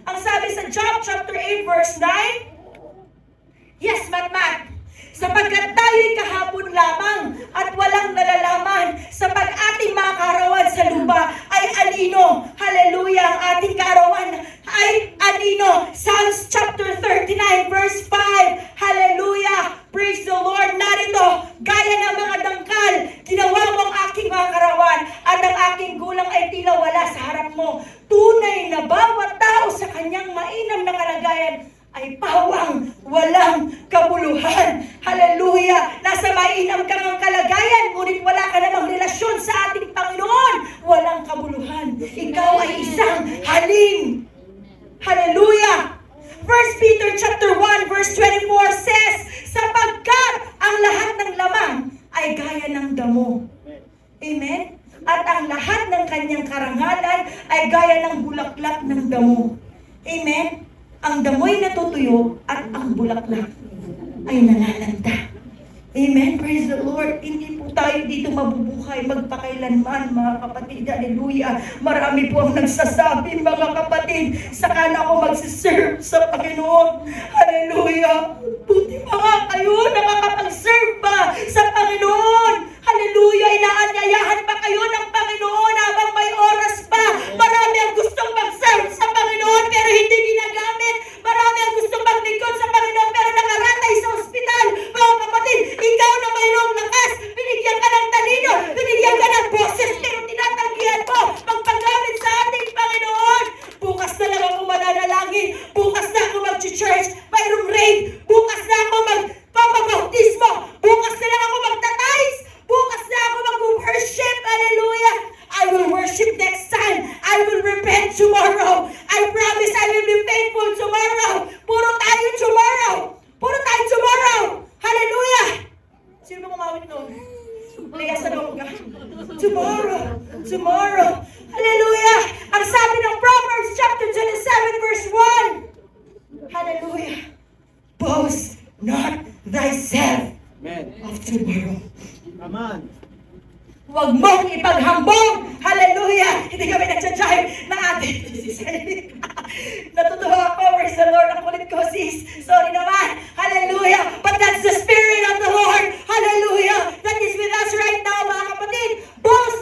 Ang sabi sa Job chapter 8 verse 9, yes, Matmat, sapagkat tayo'y kahapon lamang at walang nalalaman, sa pag-ating mga karawan sa lupa ay anino. Hallelujah, ang ating karawan ay anino. Psalms chapter 39 verse 5, hallelujah, praise the Lord. Narito, gaya ng mga dangkal, ginawa mo ang aking mga karawan at ang aking gulang ay tila wala sa harap mo. Tunay na bawat tao sa kanyang mainam na kalagayan ay pawang walang kabuluhan. Hallelujah! Nasa mainam kang ang kalagayan, ngunit wala ka namang relasyon sa ating Panginoon. Walang kabuluhan. Ikaw ay isang haling. Hallelujah! 1 Peter chapter 1 verse 24 says, sapagkat ang lahat ng lamang ay gaya ng damo. Amen? At ang lahat ng kanyang karangalan ay gaya ng bulaklak ng damo. Amen? Ang damoy natutuyo at ang bulaklak ay nalalanta. Amen? Praise the Lord. Hindi po tayo dito mabubuhay magpakailanman, mga kapatid. Hallelujah. Marami po ang nagsasabi, mga kapatid, saka na ako magsiserve sa Panginoon. Hallelujah. Buti mga kayo nakakapag-serve pa sa Panginoon. Hallelujah. Inaanyayahan pa kayo ng Panginoon habang may oras pa. Marami ang gustong mag-serve sa Panginoon pero hindi ginagamit. Marami ang gustong maglingkod sa Panginoon pero nakaratay sa ospital. Mga kapatid, ikaw na mayroong lakas, binigyan ka ng talino, binigyan ka ng boses, pero tinatanggihan mo magpagamit sa ating Panginoon. Bukas na lang ako mananalangin, bukas na ako mag-church, mayroong raid, bukas na ako magpapabautismo, bukas na lang ako magtatayis, bukas na ako mag-worship. Hallelujah! I will worship next time. I will repent tomorrow. I promise I will be faithful tomorrow. Puro tayo tomorrow. Puro tayo tomorrow. Hallelujah! Sino ba kumawit noon? Liya sa loob ka. Tomorrow. Hallelujah! Ang sabi ng Proverbs chapter 27 verse 1. Hallelujah! Boast not thyself of tomorrow. Come on. Huwag mong ipaghambong. Hallelujah! Hindi kami nagsa-jive ng ating natutuwa ako. Praise the Lord. Ang kulit ko, sis. Sorry naman. Hallelujah! But that's the Spirit of the Lord. Hallelujah! That is with us right now, mga kapatid. Boast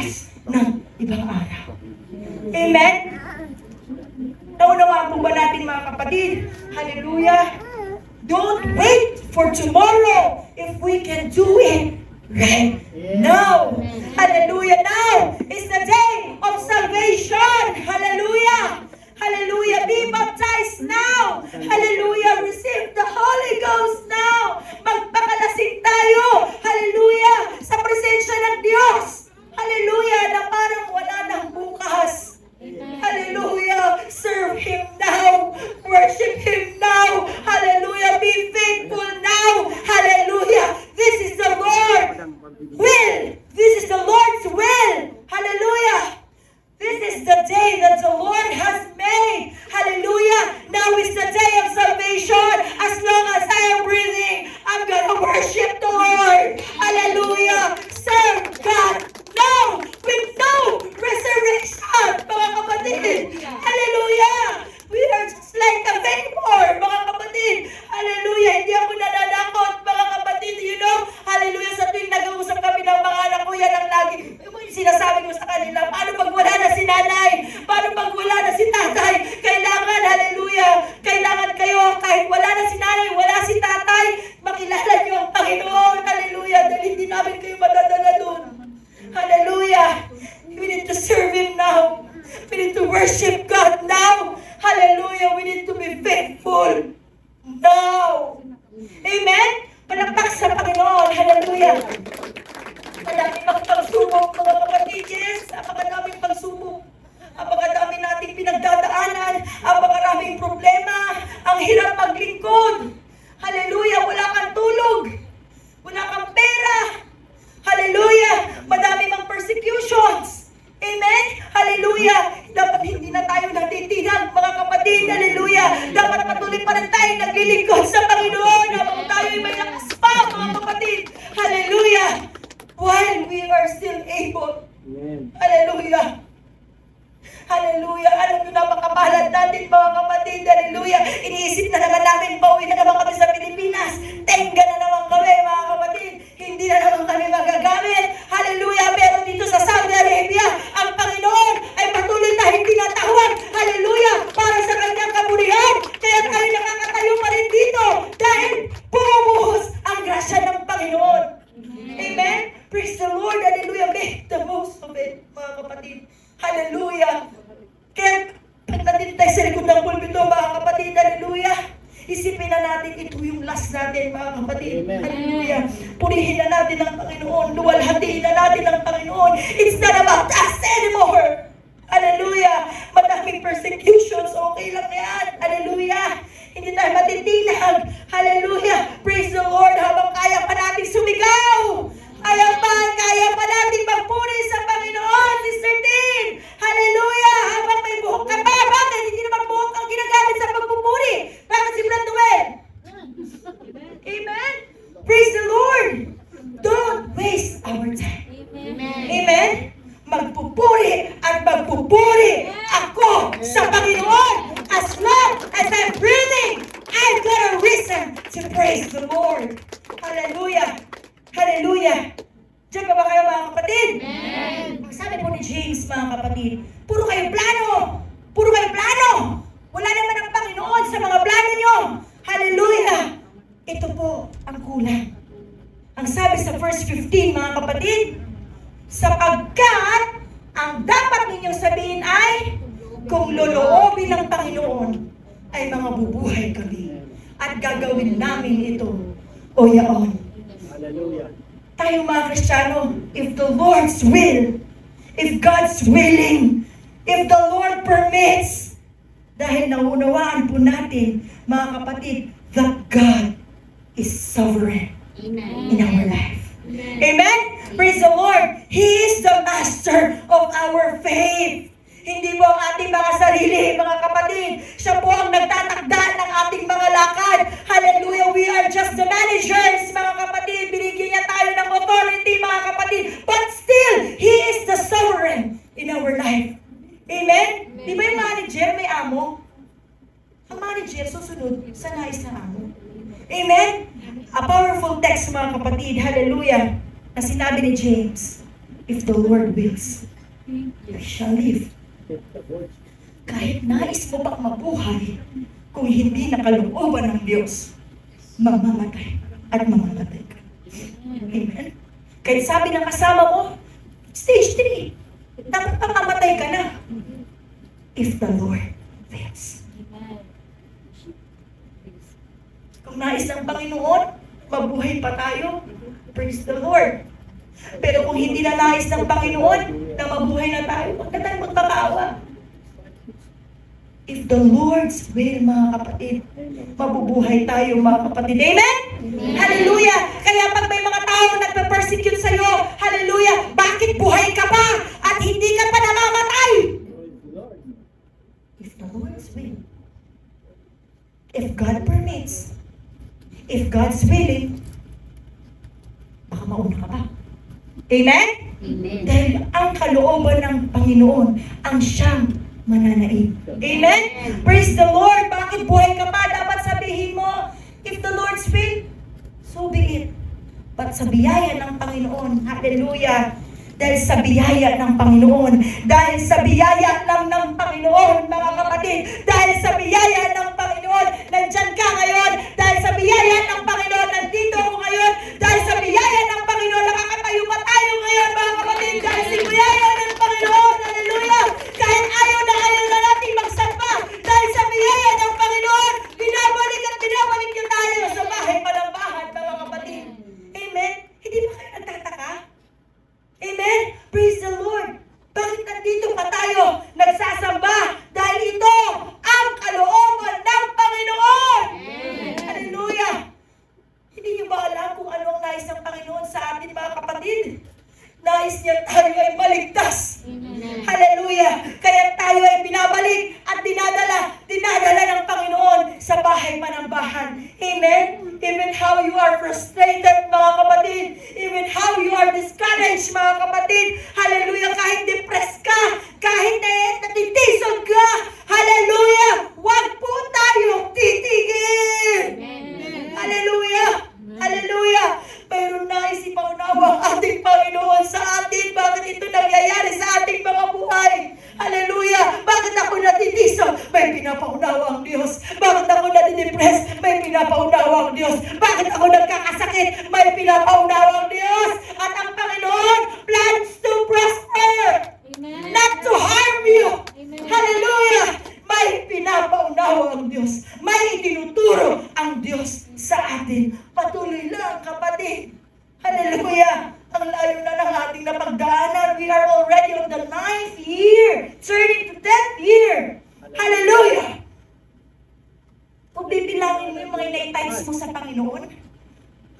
bukas ng ibang araw. Amen? Naunawaan po ba natin mga kapatid? Hallelujah! Don't wait for tomorrow if we can do it right now. Hallelujah! Now is the day of salvation. Hallelujah! Hallelujah! Be baptized now! Hallelujah! Receive the Holy Ghost now! Magpakalasing tayo! Hallelujah! Sa presensya ng Diyos! Hallelujah! Na parang wala nang bukas. Hallelujah! Serve Him now! Worship Him now! Hallelujah! Be faithful now! Hallelujah! This is the Lord will! This is the Lord's will! Hallelujah! This is the day that the Lord has made! Hallelujah! Now is the day of salvation! As long as I am breathing, I'm gonna worship the Lord! Hallelujah! Serve God now! With no reservation! Mga kapatid! Hallelujah! We are just like a vapor! Mga kapatid! Hallelujah! Hindi ako nananakot! Mga kapatid! You know? Hallelujah! Sa tuwing nag-uusap kami ng mga anak ko, yan ang lagi sinasabi ko sa kanila. Paano pag wala na si nanay? Paano pag wala na si tatay? Kailangan, hallelujah! Kailangan kayo, kahit wala na si nanay, wala si tatay, makilala niyo ang Panginoon. Hallelujah! Dahil hindi namin kayo madadala doon. Hallelujah! We need to serve Him now. We need to worship God now. Hallelujah! We need to be faithful now. Amen? Palakpak sa Panginoon. Hallelujah! Madami pang pagsubok, mga kapatid. Yes, napakadaming pagsubok. Napakadami nating pinagdadaanan. Napakaraming problema. Ang hirap maglingkod. Hallelujah! Wala kang tulog. Wala kang pera. Hallelujah! Madami mang persecutions. Amen? Hallelujah! Dapat hindi na tayo natitinag, mga kapatid. Hallelujah! Dapat patuloy pa rin tayo naglilingkod sa Panginoon habang tayo ay may lakas pa, mga kapatid. Hallelujah! While we are still able. Hallelujah! Hallelujah! Alam nyo, napakabalat natin, mga kapatid. Hallelujah! Iniisip na naman namin, pauwi na naman kami sa Pilipinas. Tenga na naman kami, mga kapatid. Hindi na naman kami magagamit. Hallelujah! Pero dito sa Saudi Arabia, ang Panginoon ay patuloy na hindi natawag. Hallelujah! Para sa kanyang kaburihan. Kaya tayo nakakatayo pa rin dito dahil bumubuhos ang grasya ng Panginoon. Amen? Praise the Lord. Hallelujah. Make the most of it, mga kapatid. Hallelujah. Kaya pag natin tayo sa likod ng pulpito, mga kapatid, hallelujah, isipin na natin ito yung last natin, mga kapatid. Amen. Hallelujah. Purihin na natin ang Panginoon. Luwalhatiin na natin ang Panginoon. It's not about us anymore. Hallelujah. Madaming persecutions. Okay lang yan. Hallelujah. Hindi tayo matitinag. Hallelujah. Praise the Lord. Habang kaya pa natin sumigaw. Kaya pa natin magpuri sa Panginoon, Sister Tin. Hallelujah. Habang may buhok ka pa. Bakit? Hindi naman buhok ang ginagamit sa pagpupuri. Bakit si Brad Noel? Amen. Praise the Lord. Don't waste our time. Amen. Magpupuri at magpupuri ako sa Panginoon. As long as I'm breathing, I'm gonna reason to praise the Lord. Hallelujah. Hallelujah. Diyan pa ba kayo, mga kapatid? Amen. Ang sabi po ni James, mga kapatid, puro kayo plano. Puro kayo plano. Wala naman ang Panginoon sa mga plano nyo. Hallelujah. Ito po ang kulang. Ang sabi sa verse 15, mga kapatid, sapagkat ang dapat ninyong sabihin ay, kung loloobin ng Panginoon, ay mga bubuhay kami. At gagawin namin ito o yaon. Hallelujah. Tayo mga Kristiyano, if the Lord's will, if God's willing, if the Lord permits, dahil naunawaan po natin, mga kapatid, that God is sovereign in our life. Amen? Praise the Lord. He is the master of our faith. Hindi po ang ating mga sarili, mga kapatid. Siya po ang nagtatakda ng ating mga lakad. Hallelujah. We are just the managers, mga kapatid. Binigyan niya tayo ng authority, mga kapatid. But still, He is the sovereign in our life. Amen? Di ba yung manager may amo? Ang manager susunod sa nais ng amo. Amen? A powerful text, mga kapatid. Hallelujah. Na sinabi ni James, if the the Lord wills, we shall live. Kahit nais mo pang mabuhay, kung hindi nakalooban ng Diyos, mamamatay at mamamatay ka. Amen? Kahit sabi ng kasama mo, stage 3, dapat mamamatay ka na. If the Lord wills. Kung nais ng Panginoon, mabuhay pa tayo. Praise the Lord. Pero kung hindi na nais ng Panginoon na mabuhay na tayo, huwag na tayo magpapaawa. If the Lord's will, mga kapatid, mabubuhay tayo, mga kapatid. Amen? Hallelujah! Kaya pag may mga tao nagpe-persecute sa'yo, hallelujah, bakit buhay ka pa at hindi ka pa namamatay? If the Lord's will, if God permits, if God's willing, baka mauna ka pa. Amen? Amen. Dahil ang kalooban ng Panginoon ang siyang mananaig. Amen? Praise the Lord! Bakit buhay ka pa? Dapat sabihin mo, if the Lord's will, so be it. But sa biyaya ng Panginoon, hallelujah, dahil sa biyaya ng Panginoon, dahil sa biyaya lang ng Panginoon, mga kapatid, dahil sa biyaya ng Panginoon, nandyan ka ngayon, dahil sa biyaya ng Panginoon, nandito ako ngayon, dahil sa biyaya ng Panginoon, nakakatayo pa tayo ngayon, mga kapatid, dahil sa biyaya ng Panginoon, hallelujah, kahit ayaw na natin magsamba, dahil sa biyaya ng Panginoon, binabalik at binabalik niyo tayo sa bahay palambahan, mga kapatid. Amen? Hindi ba kayo nagtataka? Amen? Praise the Lord! Bakit nandito pa tayo nagsasamba? Dahil ito ang kalooban ng Panginoon! Hallelujah! Hindi niyo ba alam kung ano ang nais ng Panginoon sa atin, mga kapatid? Nais niya tayo ay maligtas. Hallelujah! Kaya tayo ay binabalik at dinadala ng Panginoon sa bahay manambahan. Amen? Even how you are frustrated, mga kapatid. Even how you are discouraged, mga kapatid. Hallelujah! Kahit depressed ka, kahit natitisod ka, hallelujah! Huwag po tayo titigil! Hallelujah! Hallelujah! Pero nais ipaunawa ang ating Panginoon sa atin. Bakit ito nangyayari sa ating mga buhay? Hallelujah! Bakit ako natitiso? May pinapaunawa ang Diyos. Bakit ako natidepress? May pinapaunawa ang Diyos. Bakit ako nagkakasakit? May pinapaunawa ang Diyos. At ang Panginoon plans to prosper, not to harm you. Hallelujah! May pinapaunawa ang Diyos. May itinuturo ang Diyos sa atin. Patuloy lang, kapatid. Hallelujah! Ang layo na ng ating napagdaanan. We are already on the 9th year, turning to 10th year. Hallelujah! Kung bibilangin mo yung mga inay-times mo sa Panginoon,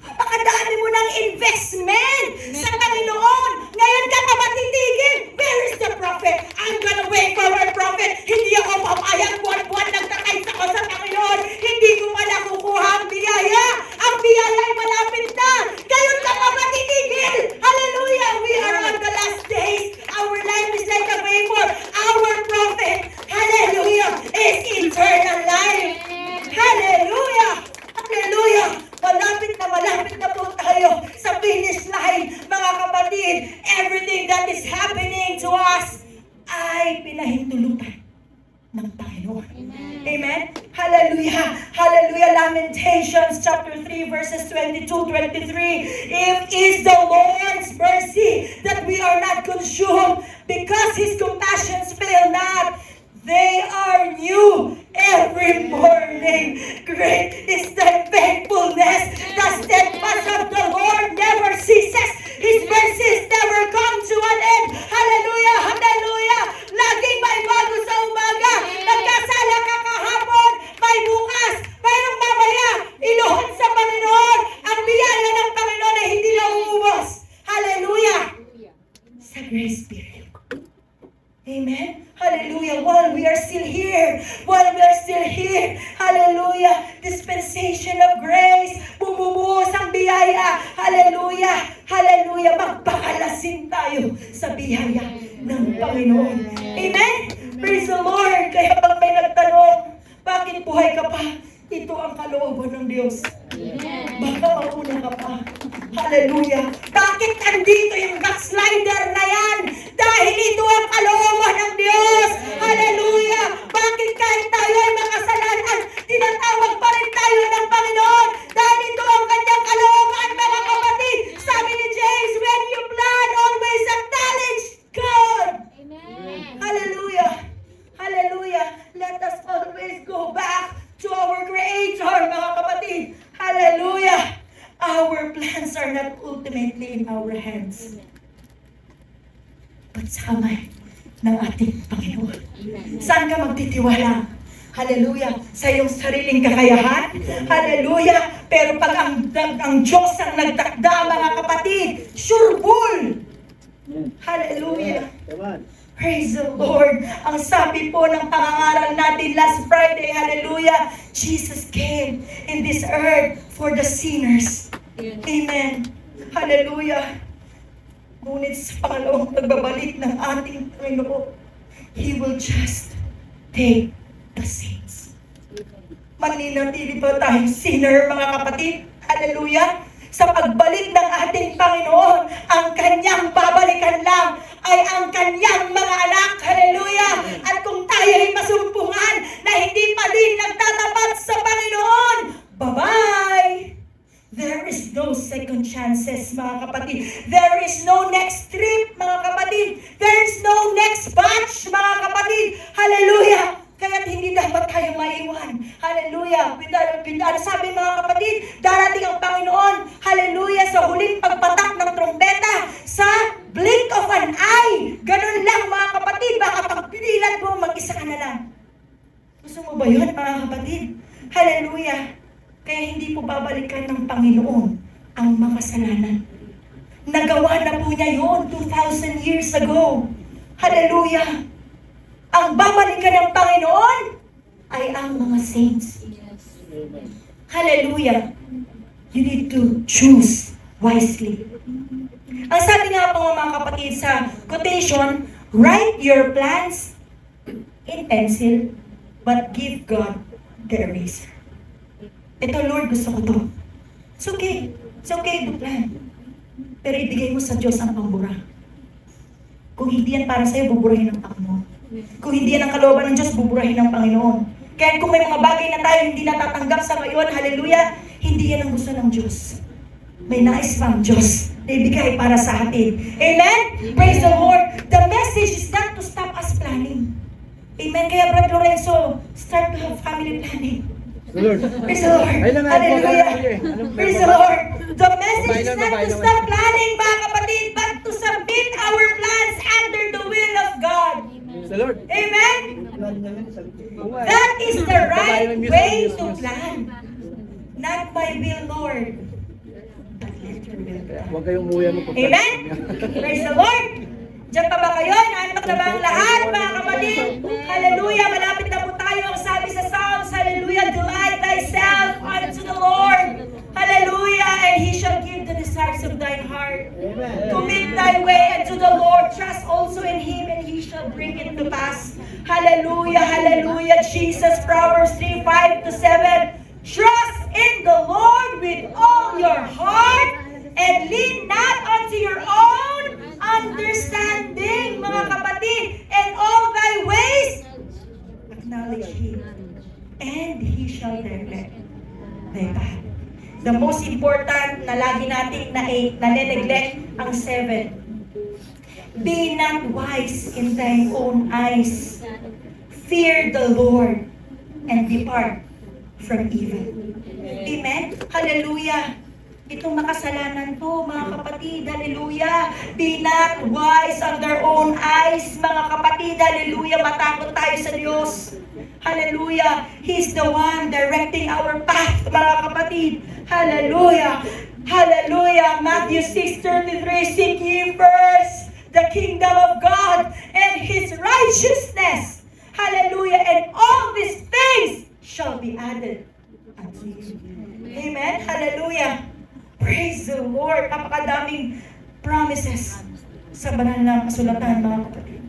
pakadaan mo ng investment sa Panginoon. Ngayon ka pa matitigil. Where is the prophet? I'm gonna wait for our prophet. Hindi ako papayag. Buwan-buwan nagtatimes ako sa Panginoon. Hindi ko pa nakukuha ang biyaya. Ang biyaya ay malapit na. Ngayon ka pa matitigil. Hallelujah! We are on the last days. Our life is like a vapor. Our prophet, hallelujah, is eternal life. Hallelujah! Hallelujah! Malapit na po tayo sa finish line, mga kapatid. Everything that is happening to us ay pinahintulutan ng Panginoon. Amen? Hallelujah! Hallelujah! Lamentations chapter 3 verses 22-23. It is the Lord's mercy that we are not consumed, because His compassions fail not. They are new every morning. Great is thy faithfulness. The steadfast of the Lord never ceases. His mercies never come to an end. Hallelujah! Hallelujah! Laging may bago sa umaga. Nagkasala ka kahapon, may bukas, mayroong mamaya. Iluhod sa Panginoon. Ang biyaya ng Panginoon ay hindi na uubos. Hallelujah! Sa grace period. Amen? Hallelujah. While we are still here, hallelujah, dispensation of grace, bumubuhos ang biyaya, hallelujah, hallelujah, magpakalasin tayo sa biyaya ng Panginoon. Amen? Praise the Lord. Kaya pag may nagtanong, bakit buhay ka pa? Ito ang kalooban ng Diyos. Baka mauna ka pa. Hallelujah. Bakit andito yung backslider na yan? Dahil ito ang kalooban ng Diyos. Hallelujah. Bakit kahit tayo ay makasalanan, tinatawag pa rin tayo ng Panginoon? Dahil ito ang kanyang kalooban, mga kapatid. Sabi ni James, when you plan, always acknowledge God. Hallelujah. Hallelujah. Let us always go back to our Creator, mga kapatid. Hallelujah. Our plans are not ultimately in our hands, but sa kamay ng ating Panginoon. Saan ka magtitiwala? Hallelujah. Sa iyong sariling kakayahan? Hallelujah. Pero pag ang Diyos ang nagtakda, mga kapatid, sure bull. Hallelujah. Praise the Lord. Ang sabi po ng pangangaral natin last Friday, hallelujah, Jesus came in this earth for the sinners. Amen. Hallelujah. Ngunit sa pangalawang pagbabalik ng ating Panginoon, He will just take the saints. Maninatili pa tayong sinner, mga kapatid. Hallelujah. Sa pagbalik ng ating Panginoon, ang kanyang babalikan lang ay ang kanyang mga anak. Hallelujah! At kung tayo ay masumpungan na hindi pa din nagtatapat sa Panginoon, bye-bye! There is no second chances, mga kapatid. There is no next trip, mga kapatid. There is no next batch, mga kapatid. Hallelujah! Kaya't hindi dapat tayo maiwan. Hallelujah. Sabi mga kapatid, darating ang Panginoon. Hallelujah. Sa huling pagpatak ng trompeta, sa blink of an eye. Ganun lang mga kapatid. Baka pagpililan mo, mag-isa ka na lang. Gusto mo ba yun mga kapatid? Hallelujah. Kaya hindi po babalikan ng Panginoon ang makasalanan. Nagawa na po niya yun 2,000 years ago. Hallelujah. Ang babalikan ng Panginoon ay ang mga saints. Hallelujah. You need to choose wisely. Ang sabi nga po mga kapatid sa quotation, write your plans in pencil, but give God the eraser. Ito, Lord, gusto ko to. It's okay. It's okay to plan. Pero ibigay mo sa Diyos ang pambura. Kung hindi yan para sa'yo, buburahin ng Panginoon. Kung hindi yan ang kalooban ng Diyos, buburahin ng Panginoon. Kaya kung may mga bagay na tayo hindi natatanggap sa ngayon, hallelujah, hindi yan ang gusto ng Diyos. May nais pa ang Diyos na ibigay para sa atin. Amen? Praise the Lord. The message is not to stop us planning. Amen? Kaya Brad Lorenzo, start to have family planning. Praise the Lord. Hallelujah. Praise the Lord. The message is not to stop planning, mga kapatid, but to submit our plans under the will of God. Amen? That is the right way to plan. Not my will, Lord, but let your will be done. Huwag kayong muya mo. Amen? Praise the Lord. Diyan pa ba kayo? Naantok na ba ang lahat, mga kapatid? Hallelujah. Malapit na po tayo. Ang sabi sa Psalms, hallelujah, delight thyself unto the Lord. Hallelujah. And He shall give the desires of thine heart. Commit thy way unto the Lord. Trust also in Him, and He shall bring it to pass. Hallelujah. Hallelujah. Jesus, Proverbs 3:5-7. Trust in the Lord with all your heart, and lean not unto your own understanding, mga kapatid. And all thy ways, acknowledge Him, and He shall direct thy path. The most important na lagi nating na-neglect ang 7. Be not wise in thine own eyes. Fear the Lord and depart from evil. Amen? Hallelujah. Itong makasalanan to, mga kapatid, hallelujah. Be not wise on their own eyes, mga kapatid, hallelujah. Matakot tayo sa Diyos. Hallelujah. He's the one directing our path, mga kapatid. Hallelujah. Hallelujah. Matthew 6:33, seek ye first the kingdom of God and His righteousness. Hallelujah. And all these things shall be added unto you. Amen. Hallelujah. Praise the Lord. Napakadaming promises sa banal na kasulatan, mga kapatid.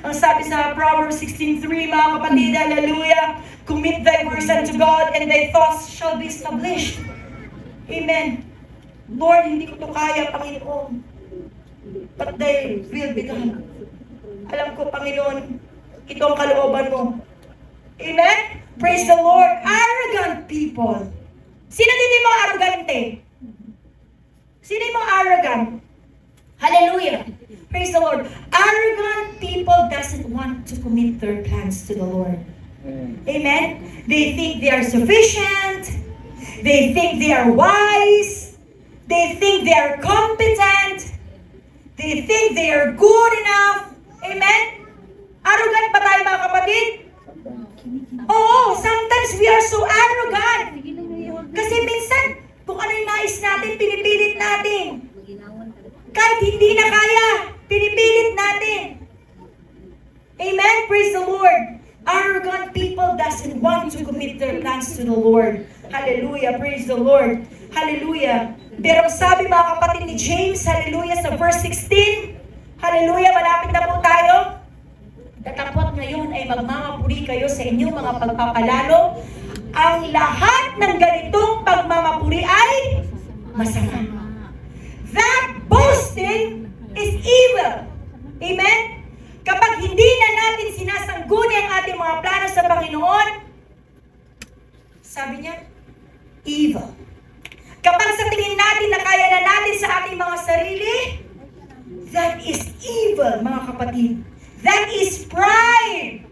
Ang sabi sa Proverbs 16:3, mga kapatid, hallelujah, commit thy works unto God, and thy thoughts shall be established. Amen. Lord, hindi ko to kaya, Panginoon. But thy will be done. Alam ko, Panginoon, ito ang kalooban mo. Amen? Praise the Lord. Arrogant people. Sino din yung mga arrogante? Sino yung mga arrogant? Hallelujah. Praise the Lord. Arrogant people doesn't want to commit their plans to the Lord. Amen? They think they are sufficient. They think they are wise. They think they are competent. They think they are good enough. Amen? Arrogant ba tayo mga kapatid? Oo, sometimes we are so arrogant. Kasi minsan, kung ano yung nais natin, pinipilit natin. Kahit hindi na kaya, pinipilit natin. Amen? Praise the Lord. Arrogant people doesn't want to commit their plans to the Lord. Hallelujah. Praise the Lord. Hallelujah. Pero sabi mga kapatid ni James, hallelujah, sa verse 16, hallelujah, malapit na po tayo. Datapot ngayon ay magmamapuri kayo sa inyong mga pagpapalalo. Ang lahat ng ganitong pagmamapuri ay masama. That boasting is evil. Amen? Kapag hindi na natin sinasangguni ang ating mga plano sa Panginoon, sabi niya, evil. Kapag sa tingin natin na kaya na natin sa ating mga sarili, that is evil, mga kapatid. That is pride.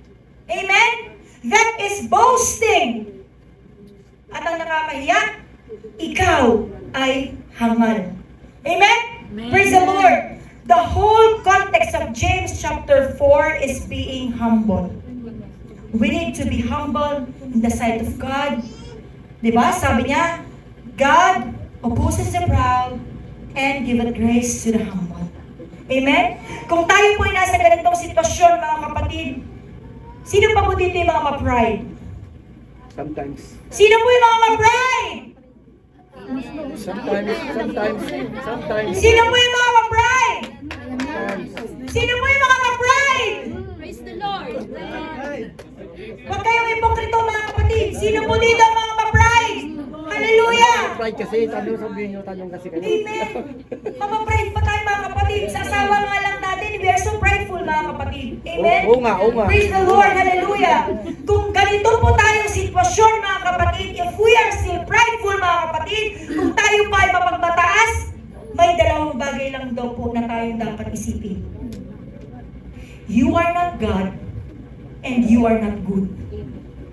Amen? That is boasting. At ang nakakahiya, ikaw ay hangal. Amen? Praise the Lord. The whole context of James chapter 4 is being humble. We need to be humble in the sight of God. Diba? Sabi niya, God opposes the proud and giveth grace to the humble. Amen? Kung tayo po ay nasa ganitong sitwasyon, mga kapatid, sino pa po dito yung mga ma-pride? Sometimes. Sino po yung mga ma-pride? Sometimes. Sino po yung mga ma-pride? Sino po yung mga ma-pride? Praise the Lord. Huwag kayong ipokrito, mga kapatid. Sino po dito ang mga ma-pride? Hallelujah! Pride kasi, sabihin nyo, tanong kasi kayo. Amen. Mama-pride pa tayo, mga kapatid. Sa asawa nga lang natin, we are so prideful, mga kapatid. Amen? Oo nga. Praise the Lord. Hallelujah. Kung ganito po tayong sitwasyon, mga kapatid, if we are still prideful, mga kapatid, kung tayo pa ay mapagmataas, may dalawang bagay lang daw po na tayong dapat isipin. You are not God, and you are not good.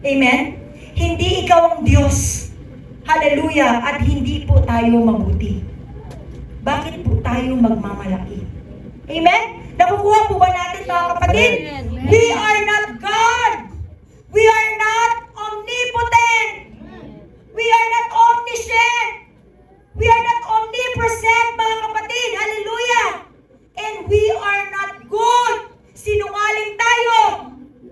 Amen? Hindi ikaw ang Diyos. Hallelujah. At hindi po tayo mabuti. Bakit po tayo magmamalaki? Amen? Nakukuha po ba natin, mga kapatid? We are not God. We are not omnipotent. We are not omniscient. We are not omnipresent, mga kapatid. Hallelujah. And we are not good. Sinungaling tayo.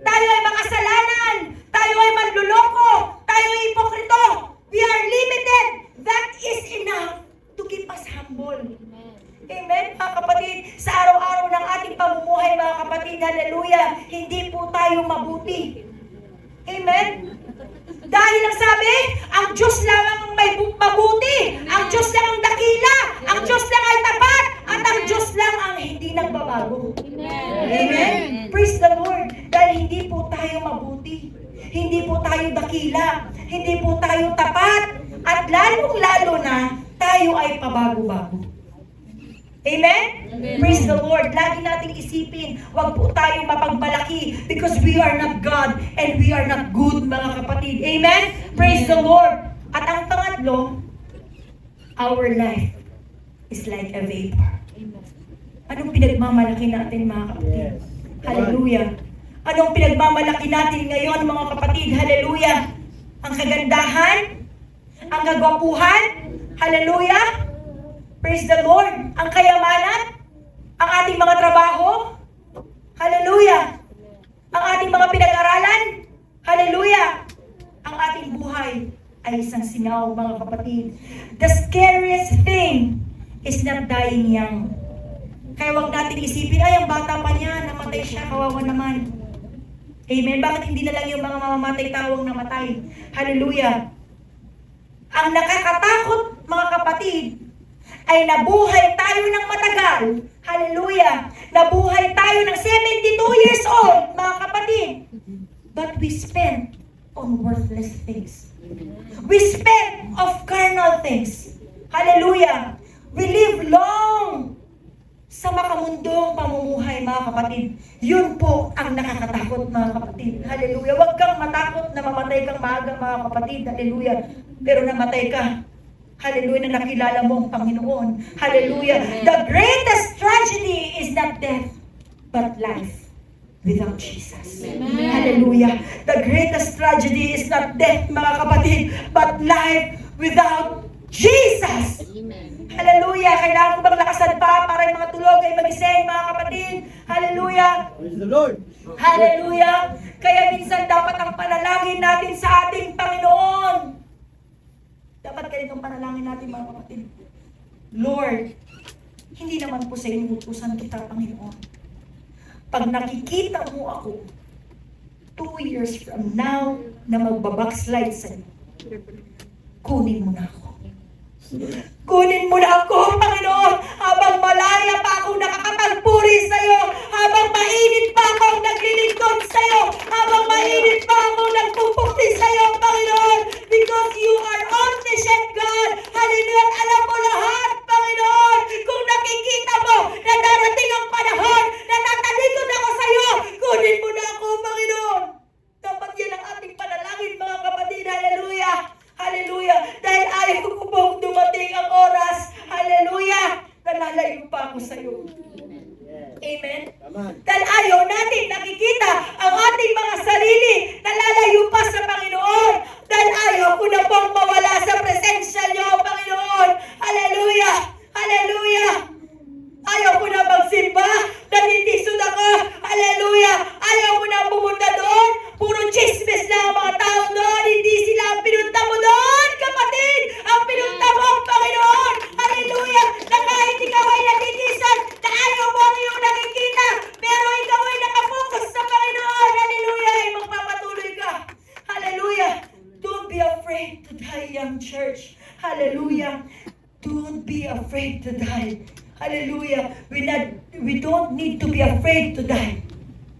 Tayo ay makasalanan. Tayo ay manluloko. Tayo ay hipokrito. We are limited. That is enough to keep us humble. Amen, mga kapatid. Sa araw-araw ng ating pamumuhay, mga kapatid, hallelujah, hindi po tayo mabuti. Amen? Dahil ang sabi, ang Diyos lang ang may mabuti. Ang Diyos lang ang dakila. Ang Diyos lang ay tapat. At ang Diyos lang ang hindi nagbabago. Amen? Praise the Lord. Dahil hindi po tayo mabuti. Hindi po tayo dakila. Hindi po tayo tapat. At lalong-lalo na, tayo ay pabago-bago. Amen? Praise the Lord. Lagi nating isipin, huwag po tayong mapagmalaki because we are not God and we are not good, mga kapatid. Amen? Praise the Lord. At ang pangatlo, our life is like a vapor. Anong pinagmamalaki natin, mga kapatid? Hallelujah. Anong pinagmamalaki natin ngayon, mga kapatid? Hallelujah. Ang kagandahan, ang kagwapuhan, hallelujah. Praise the Lord. Ang kayamanan, ang ating mga trabaho, hallelujah. Ang ating mga pinag-aralan, hallelujah. Ang ating buhay ay isang singaw, mga kapatid. The scariest thing is not dying young. Kaya wag natin isipin, ay, ang bata pa niya, namatay siya, kawawa naman. Amen. Bakit hindi na lang yung mga mamamatay tawang namatay? Hallelujah. Ang nakakatakot, mga kapatid, ay nabuhay tayo ng matagal. Hallelujah! Nabuhay tayo ng 72 years old, mga kapatid. But we spent on worthless things. We spent of carnal things. Hallelujah! We live long sa makamundong pamumuhay, mga kapatid. Yun po ang nakakatakot, mga kapatid. Hallelujah! Huwag kang matakot na mamatay kang maaga, mga kapatid. Hallelujah! Pero namatay ka. Hallelujah, na nakilala mo ang Panginoon. Hallelujah. The greatest tragedy is not death, but life without Jesus. Amen. Hallelujah. The greatest tragedy is not death, mga kapatid, but life without Jesus. Amen. Hallelujah. Kailangan ko bang lakasan pa para yung mga tulog ay magising, mga kapatid? Hallelujah. Praise the Lord. Hallelujah. Kaya minsan dapat ang panalangin natin sa ating Panginoon. Dapat ganitong panalangin natin, mga kapatid. Lord, hindi naman po sa inuutusan kita, Panginoon. Pag nakikita mo ako, 2 years from now, na magbabackslide sa iyo, kunin mo na ako. Kunin mo na ako, Panginoon, habang malaya pa ako nakakapagpuri sa iyo, habang mainit pa ako naglilingkod sa iyo, habang mainit pa ako nagpupukti sa iyo, Panginoon, because you are omniscient God. Hallelujah, alam mo lahat, Panginoon. Kung nakikita mo na darating ang panahon na tatalikod ako sa iyo, kunin mo na ako, Panginoon. Dapat yan ang ating panalangin, mga kapatid. Hallelujah. Hallelujah. Dahil ayaw ko pong dumating ang oras. Hallelujah. Nalalayo pa ako sa iyo. Amen. Dahil ayaw natin nakikita ang ating mga sarili nalalayo pa sa Panginoon. Dahil ayaw ko na pong mawala sa presensya niyo, Panginoon. Hallelujah. Hallelujah. Ayaw ko na magsimba. Nanitisod ako. Hallelujah. Ayaw ko na pumunta doon. Puro chismis na ang mga tao doon. Hindi sila ang pinunta mo doon, kapatid. Ang pinunta mo ang Panginoon. Hallelujah. Na kahit ikaw ay natitisan, na ayaw mo ang iyong nakikita, pero ikaw ay nakapokus sa Panginoon. Hallelujah. Ay magpapatuloy ka. Hallelujah. Don't be afraid to die, young church. Hallelujah. Don't be afraid to die. Hallelujah. We don't need to be afraid to die.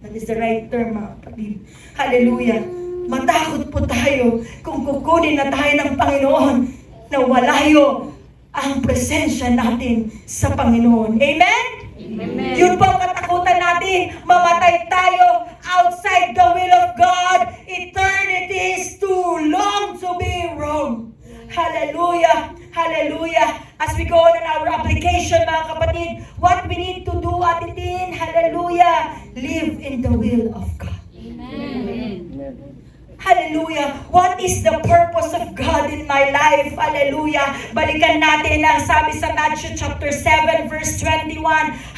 That is the right term, mga kapatid. Hallelujah. Matakot po tayo kung kukunin na tayo ng Panginoon na walayo ang presensya natin sa Panginoon. Amen? Amen. Yun po ang katakutan natin. Mamatay tayo outside the will of God. Eternity is too long to be wrong. Hallelujah. Hallelujah. As we go on in our application, mga kapatid, what we need to do, atitin, hallelujah, live in the will of God. Amen. Hallelujah. What is the purpose of God in my life? Hallelujah. Balikan natin ang sabi sa Matthew chapter 7 verse 21.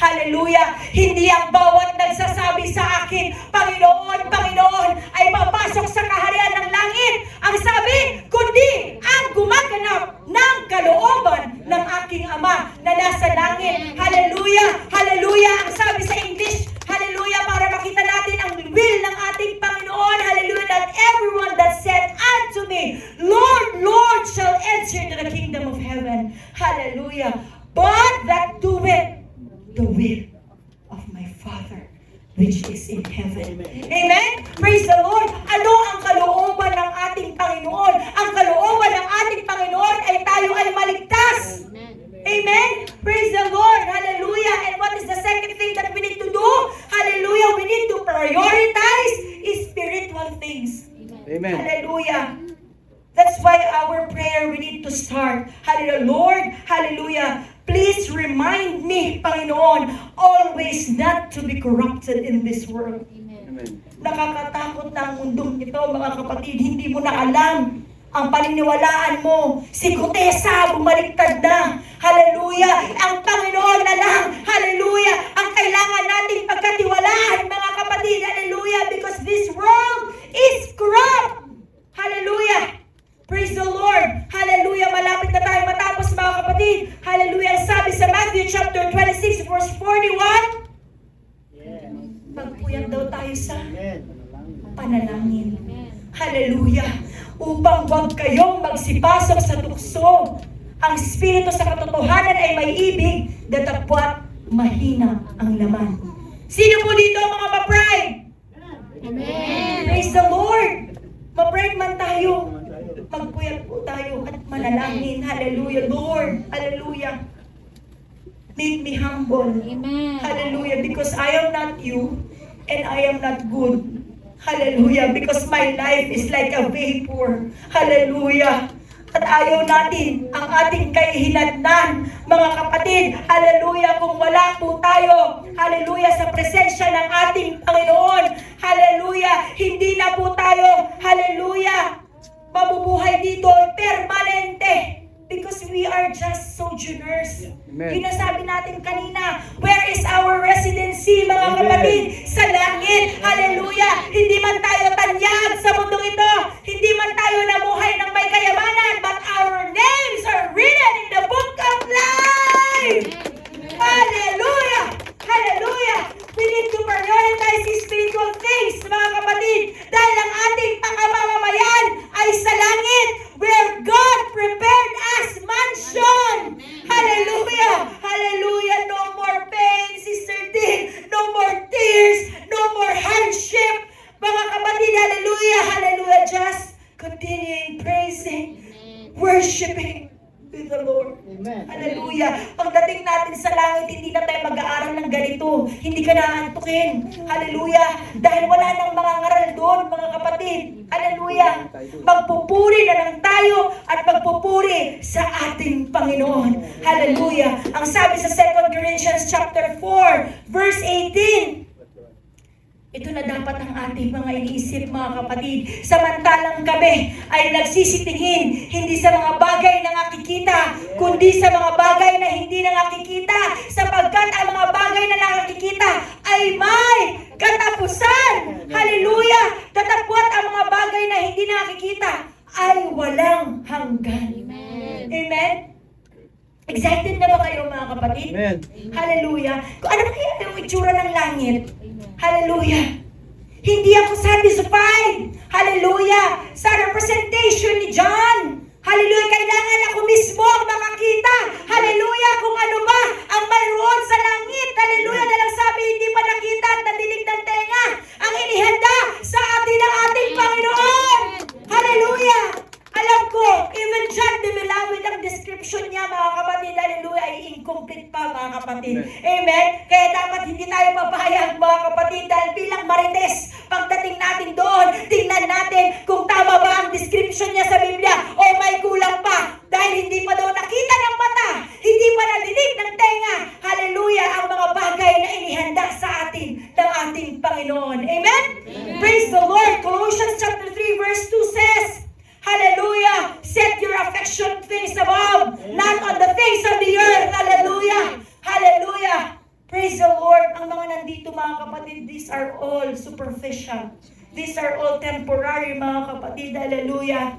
Hallelujah. Hindi ang bawat nagsasabi sa akin, Panginoon, Panginoon, ay papasok sa kaharian ng langit. Ang sabi, kundi ang gumaganap ng kalooban ng aking Ama na nasa langit. Hallelujah. Hallelujah. Ang sabi sa English, hallelujah, para makita natin ang will ng ating Panginoon. Hallelujah. That everyone that said unto me, Lord, Lord, shall enter into the kingdom of heaven. Hallelujah. But that doeth the will of my Father which is in heaven. Amen? Praise the Lord. Ano ang kalooban ng ating Panginoon? Ang kalooban ng ating Panginoon ay tayo ay maligtas. Amen? Praise the Lord. Hallelujah. And what is the second thing that we need to do? Hallelujah. We need to prioritize spiritual things. Amen. Hallelujah. That's why our prayer, we need to start. Hallelujah. Lord, hallelujah. Please remind me, Panginoon, always not to be corrupted in this world. Amen. Nakakatakot na ang mundong ito, mga kapatid. Hindi mo na alam ang paniniwalaan mo. Si Kutesa, bumaliktad na. Hallelujah. Ang Panginoon na lang. Hallelujah. Ang kailangan nating pagkatiwalaan, mga kapatid. Hallelujah. Because this world is corrupt. Hallelujah. Praise the Lord. Hallelujah. Malapit na tayo matapos, mga kapatid. Hallelujah. Sabi sa Matthew chapter 26 verse 41. Magpuyat daw tayo sa panalangin. Hallelujah. Upang huwag kayong magsipasok sa tukso. Ang Espiritu sa katotohanan ay may ibig, datapwat mahina ang laman. Sino po dito mga ma-pride? Amen. Praise the Lord! Ma-pride man tayo. Magpuyat po tayo at manalangin. Hallelujah, Lord. Hallelujah. Make me humble. Amen. Hallelujah. Because I am not you and I am not good. Hallelujah. Because my life is like a vapor. Hallelujah. At ayaw natin ang ating kahihinatnan, mga kapatid. Hallelujah. Kung wala po tayo, hallelujah, sa presensya ng ating Panginoon. Hallelujah. Hindi na po tayo, hallelujah, mabubuhay dito permanente. Because we are just sojourners. Amen. Yun ang sabi natin kanina. Where is our residency, mga kapatid? Sa langit. Hallelujah. Hindi man tayo tanyag sa mundong ito. Hindi man tayo namuhay ng may kayamanan. But our names are written in the book of life. Hallelujah. Hallelujah. We need to prioritize these spiritual things, mga kapatid. Dahil ang ating pangmamamayan ay sa langit, where God prepared us mansion. Hallelujah. Hallelujah. No more pain, Sister Dean. No more tears. No more hardship. Mga kapatid, hallelujah. Hallelujah. Just continuing praising, worshiping with the Lord. Amen. Hallelujah. Pagdating natin sa langit, hindi na tayo mag-aaral ng ganito. Hindi ka naantukin. Hallelujah. Dahil wala nang mga ngaral doon, mga kapatid. Hallelujah. Magpupuri na lang tayo at magpupuri sa ating Panginoon. Hallelujah. Ang sabi sa 2 Corinthians chapter 4, verse 18, ito na dapat ang ating mga iniisip, mga kapatid. Samantalang kami ay nagsisitingin, hindi sa mga bagay na nakikita, kundi sa mga bagay na hindi na nakikita, sapagkat ang mga bagay na nakikita ay may katapusan. Hallelujah! Tatapwat ang mga bagay na hindi na nakikita ay walang hanggan. Amen. Amen? Excited na ba kayo, mga kapatid? Amen. Hallelujah. Kung ano kaya yung itsura ng langit? Hallelujah. Hindi ako satisfied. Hallelujah. Sa representation ni John. Hallelujah. Kailangan ako mismo ang makakita. Hallelujah. Kung ano ba ang mayroon sa langit. Hallelujah. Dalang sabi, hindi pa nakita at nadinig ng tenga ang inihanda sa atin ng ating Panginoon. Hallelujah. Alam ko, even John the Beloved, ang description niya, mga kapatid, hallelujah, ay incomplete pa, mga kapatid. Amen? Kaya dapat hindi tayo papayag, mga kapatid, dahil bilang marites, pagdating natin doon, tingnan natin kung tama ba ang description niya sa Biblia o may kulang pa. Dahil hindi pa daw nakita ng mata, hindi pa nadinig ng tenga, hallelujah, ang mga bagay na inihanda sa atin ng ating Panginoon. Amen? Praise the Lord. Colossians chapter 3, verse 2 says, hallelujah, set your affection things above, not on the things of the earth. Hallelujah. Hallelujah. Praise the Lord. Ang mga nandito, mga kapatid, these are all superficial. These are all temporary, mga kapatid. Hallelujah.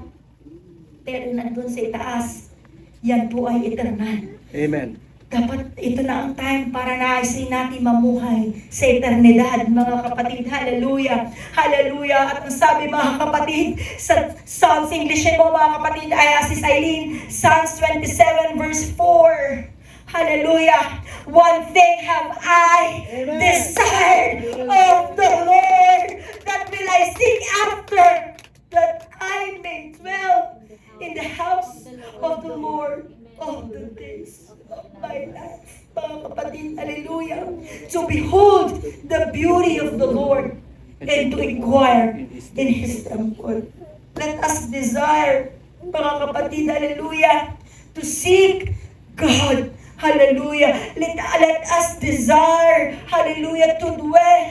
Pero nandun sa itaas, yan po ay eternal. Amen. Dapat ito na ang time para naisin natin mamuhay sa eternidad, mga kapatid. Hallelujah. Hallelujah. At ang sabi, mga kapatid, sa Psalms, Englishin mo, mga kapatid, ay Sis Eileen, Psalms 27 verse 4. Hallelujah. One thing have I desired of the Lord, that will I seek after, that I may dwell in the house of the Lord all the days of my life. Mga kapatid, hallelujah. To behold the beauty of the Lord and to inquire in His temple. Let us desire, mga kapatid, hallelujah, to seek God. Hallelujah. Let us desire, hallelujah, to dwell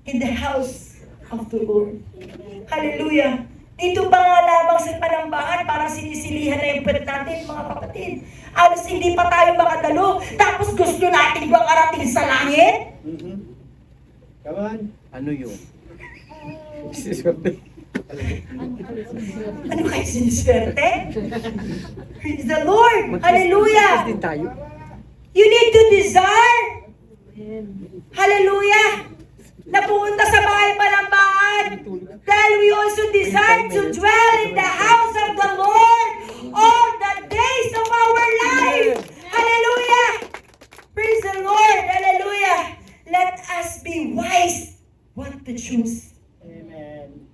in the house of the Lord. Hallelujah. Dito ba nga lamang sa panambahan, parang sinisilihan na yung pwede natin, mga kapatid. Alos hindi pa tayo makadalo, tapos gusto natin bang arating sa langit? Come on. Ano yun? Ano kayo siniswerte? Praise the Lord! Hallelujah! Din tayo. You need to desire, hallelujah, na pumunta sa bahay panambahan. Dahil we also desire to dwell in the house of the Lord all the days of our to choose. Amen.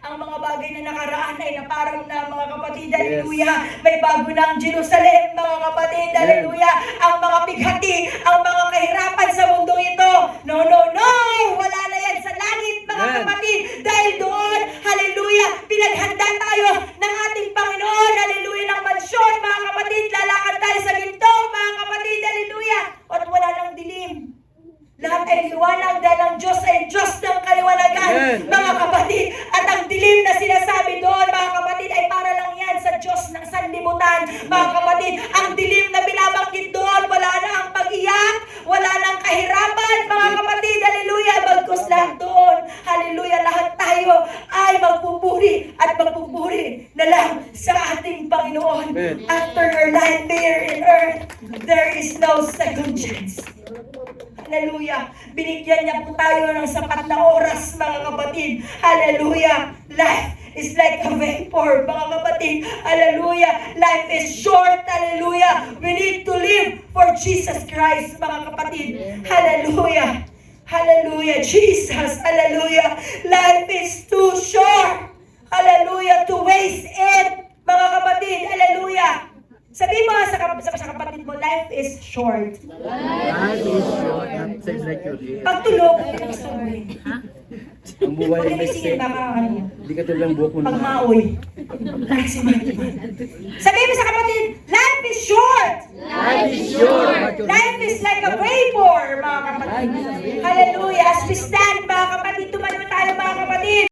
Ang mga bagay na nakaraan ay naparang na, mga kapatid, hallelujah. May bago na ang Jerusalem, mga kapatid, hallelujah. Ang mga bighati, ang mga kahirapan sa mundong ito, no, no, no! Wala na yan sa langit, mga kapatid. Dahil doon, hallelujah, pinaghanda tayo ng ating Panginoon, hallelujah, ng mansyon, mga kapatid. Lalakad tayo sa ginto, mga kapatid, hallelujah. At wala nang dilim. Lahat ay liwanag dahil ang Diyos ay Diyos ng kaliwanagan, mga kapatid. At ang dilim na sinasabi doon, mga kapatid, ay para lang yan sa Diyos ng sanlibutan, mga kapatid. Ang dilim na binabanggit doon, wala na ang pag-iyak, wala nang kahirapan, mga kapatid, hallelujah. Bagkus lahat doon, hallelujah, lahat tayo ay magpupuri at magpupuri na lang sa ating Panginoon. After our life here in earth, there is no second chance. Hallelujah. Binigyan niya po tayo ng sapat na oras, mga kapatid. Hallelujah. Life is like a vapor, mga kapatid. Hallelujah. Life is short. Hallelujah. We need to live for Jesus Christ, mga kapatid. Hallelujah. Hallelujah. Jesus. Hallelujah. Life is too short. Hallelujah. To waste it, mga kapatid. Hallelujah. Sabihin mo sa kapatid mo, life is short. Life is short. Seems like you're here. Pag tulog, ay nagsasabi. Ang buhay ay Pag-iisipin, maiksi. baka ano. Hindi ka tulang buhok mo Pag na. maoy. Sabihin mo sa kapatid, life is short. Life is short. Life is like a vapor, mga kapatid. Hallelujah. As we stand, mga kapatid,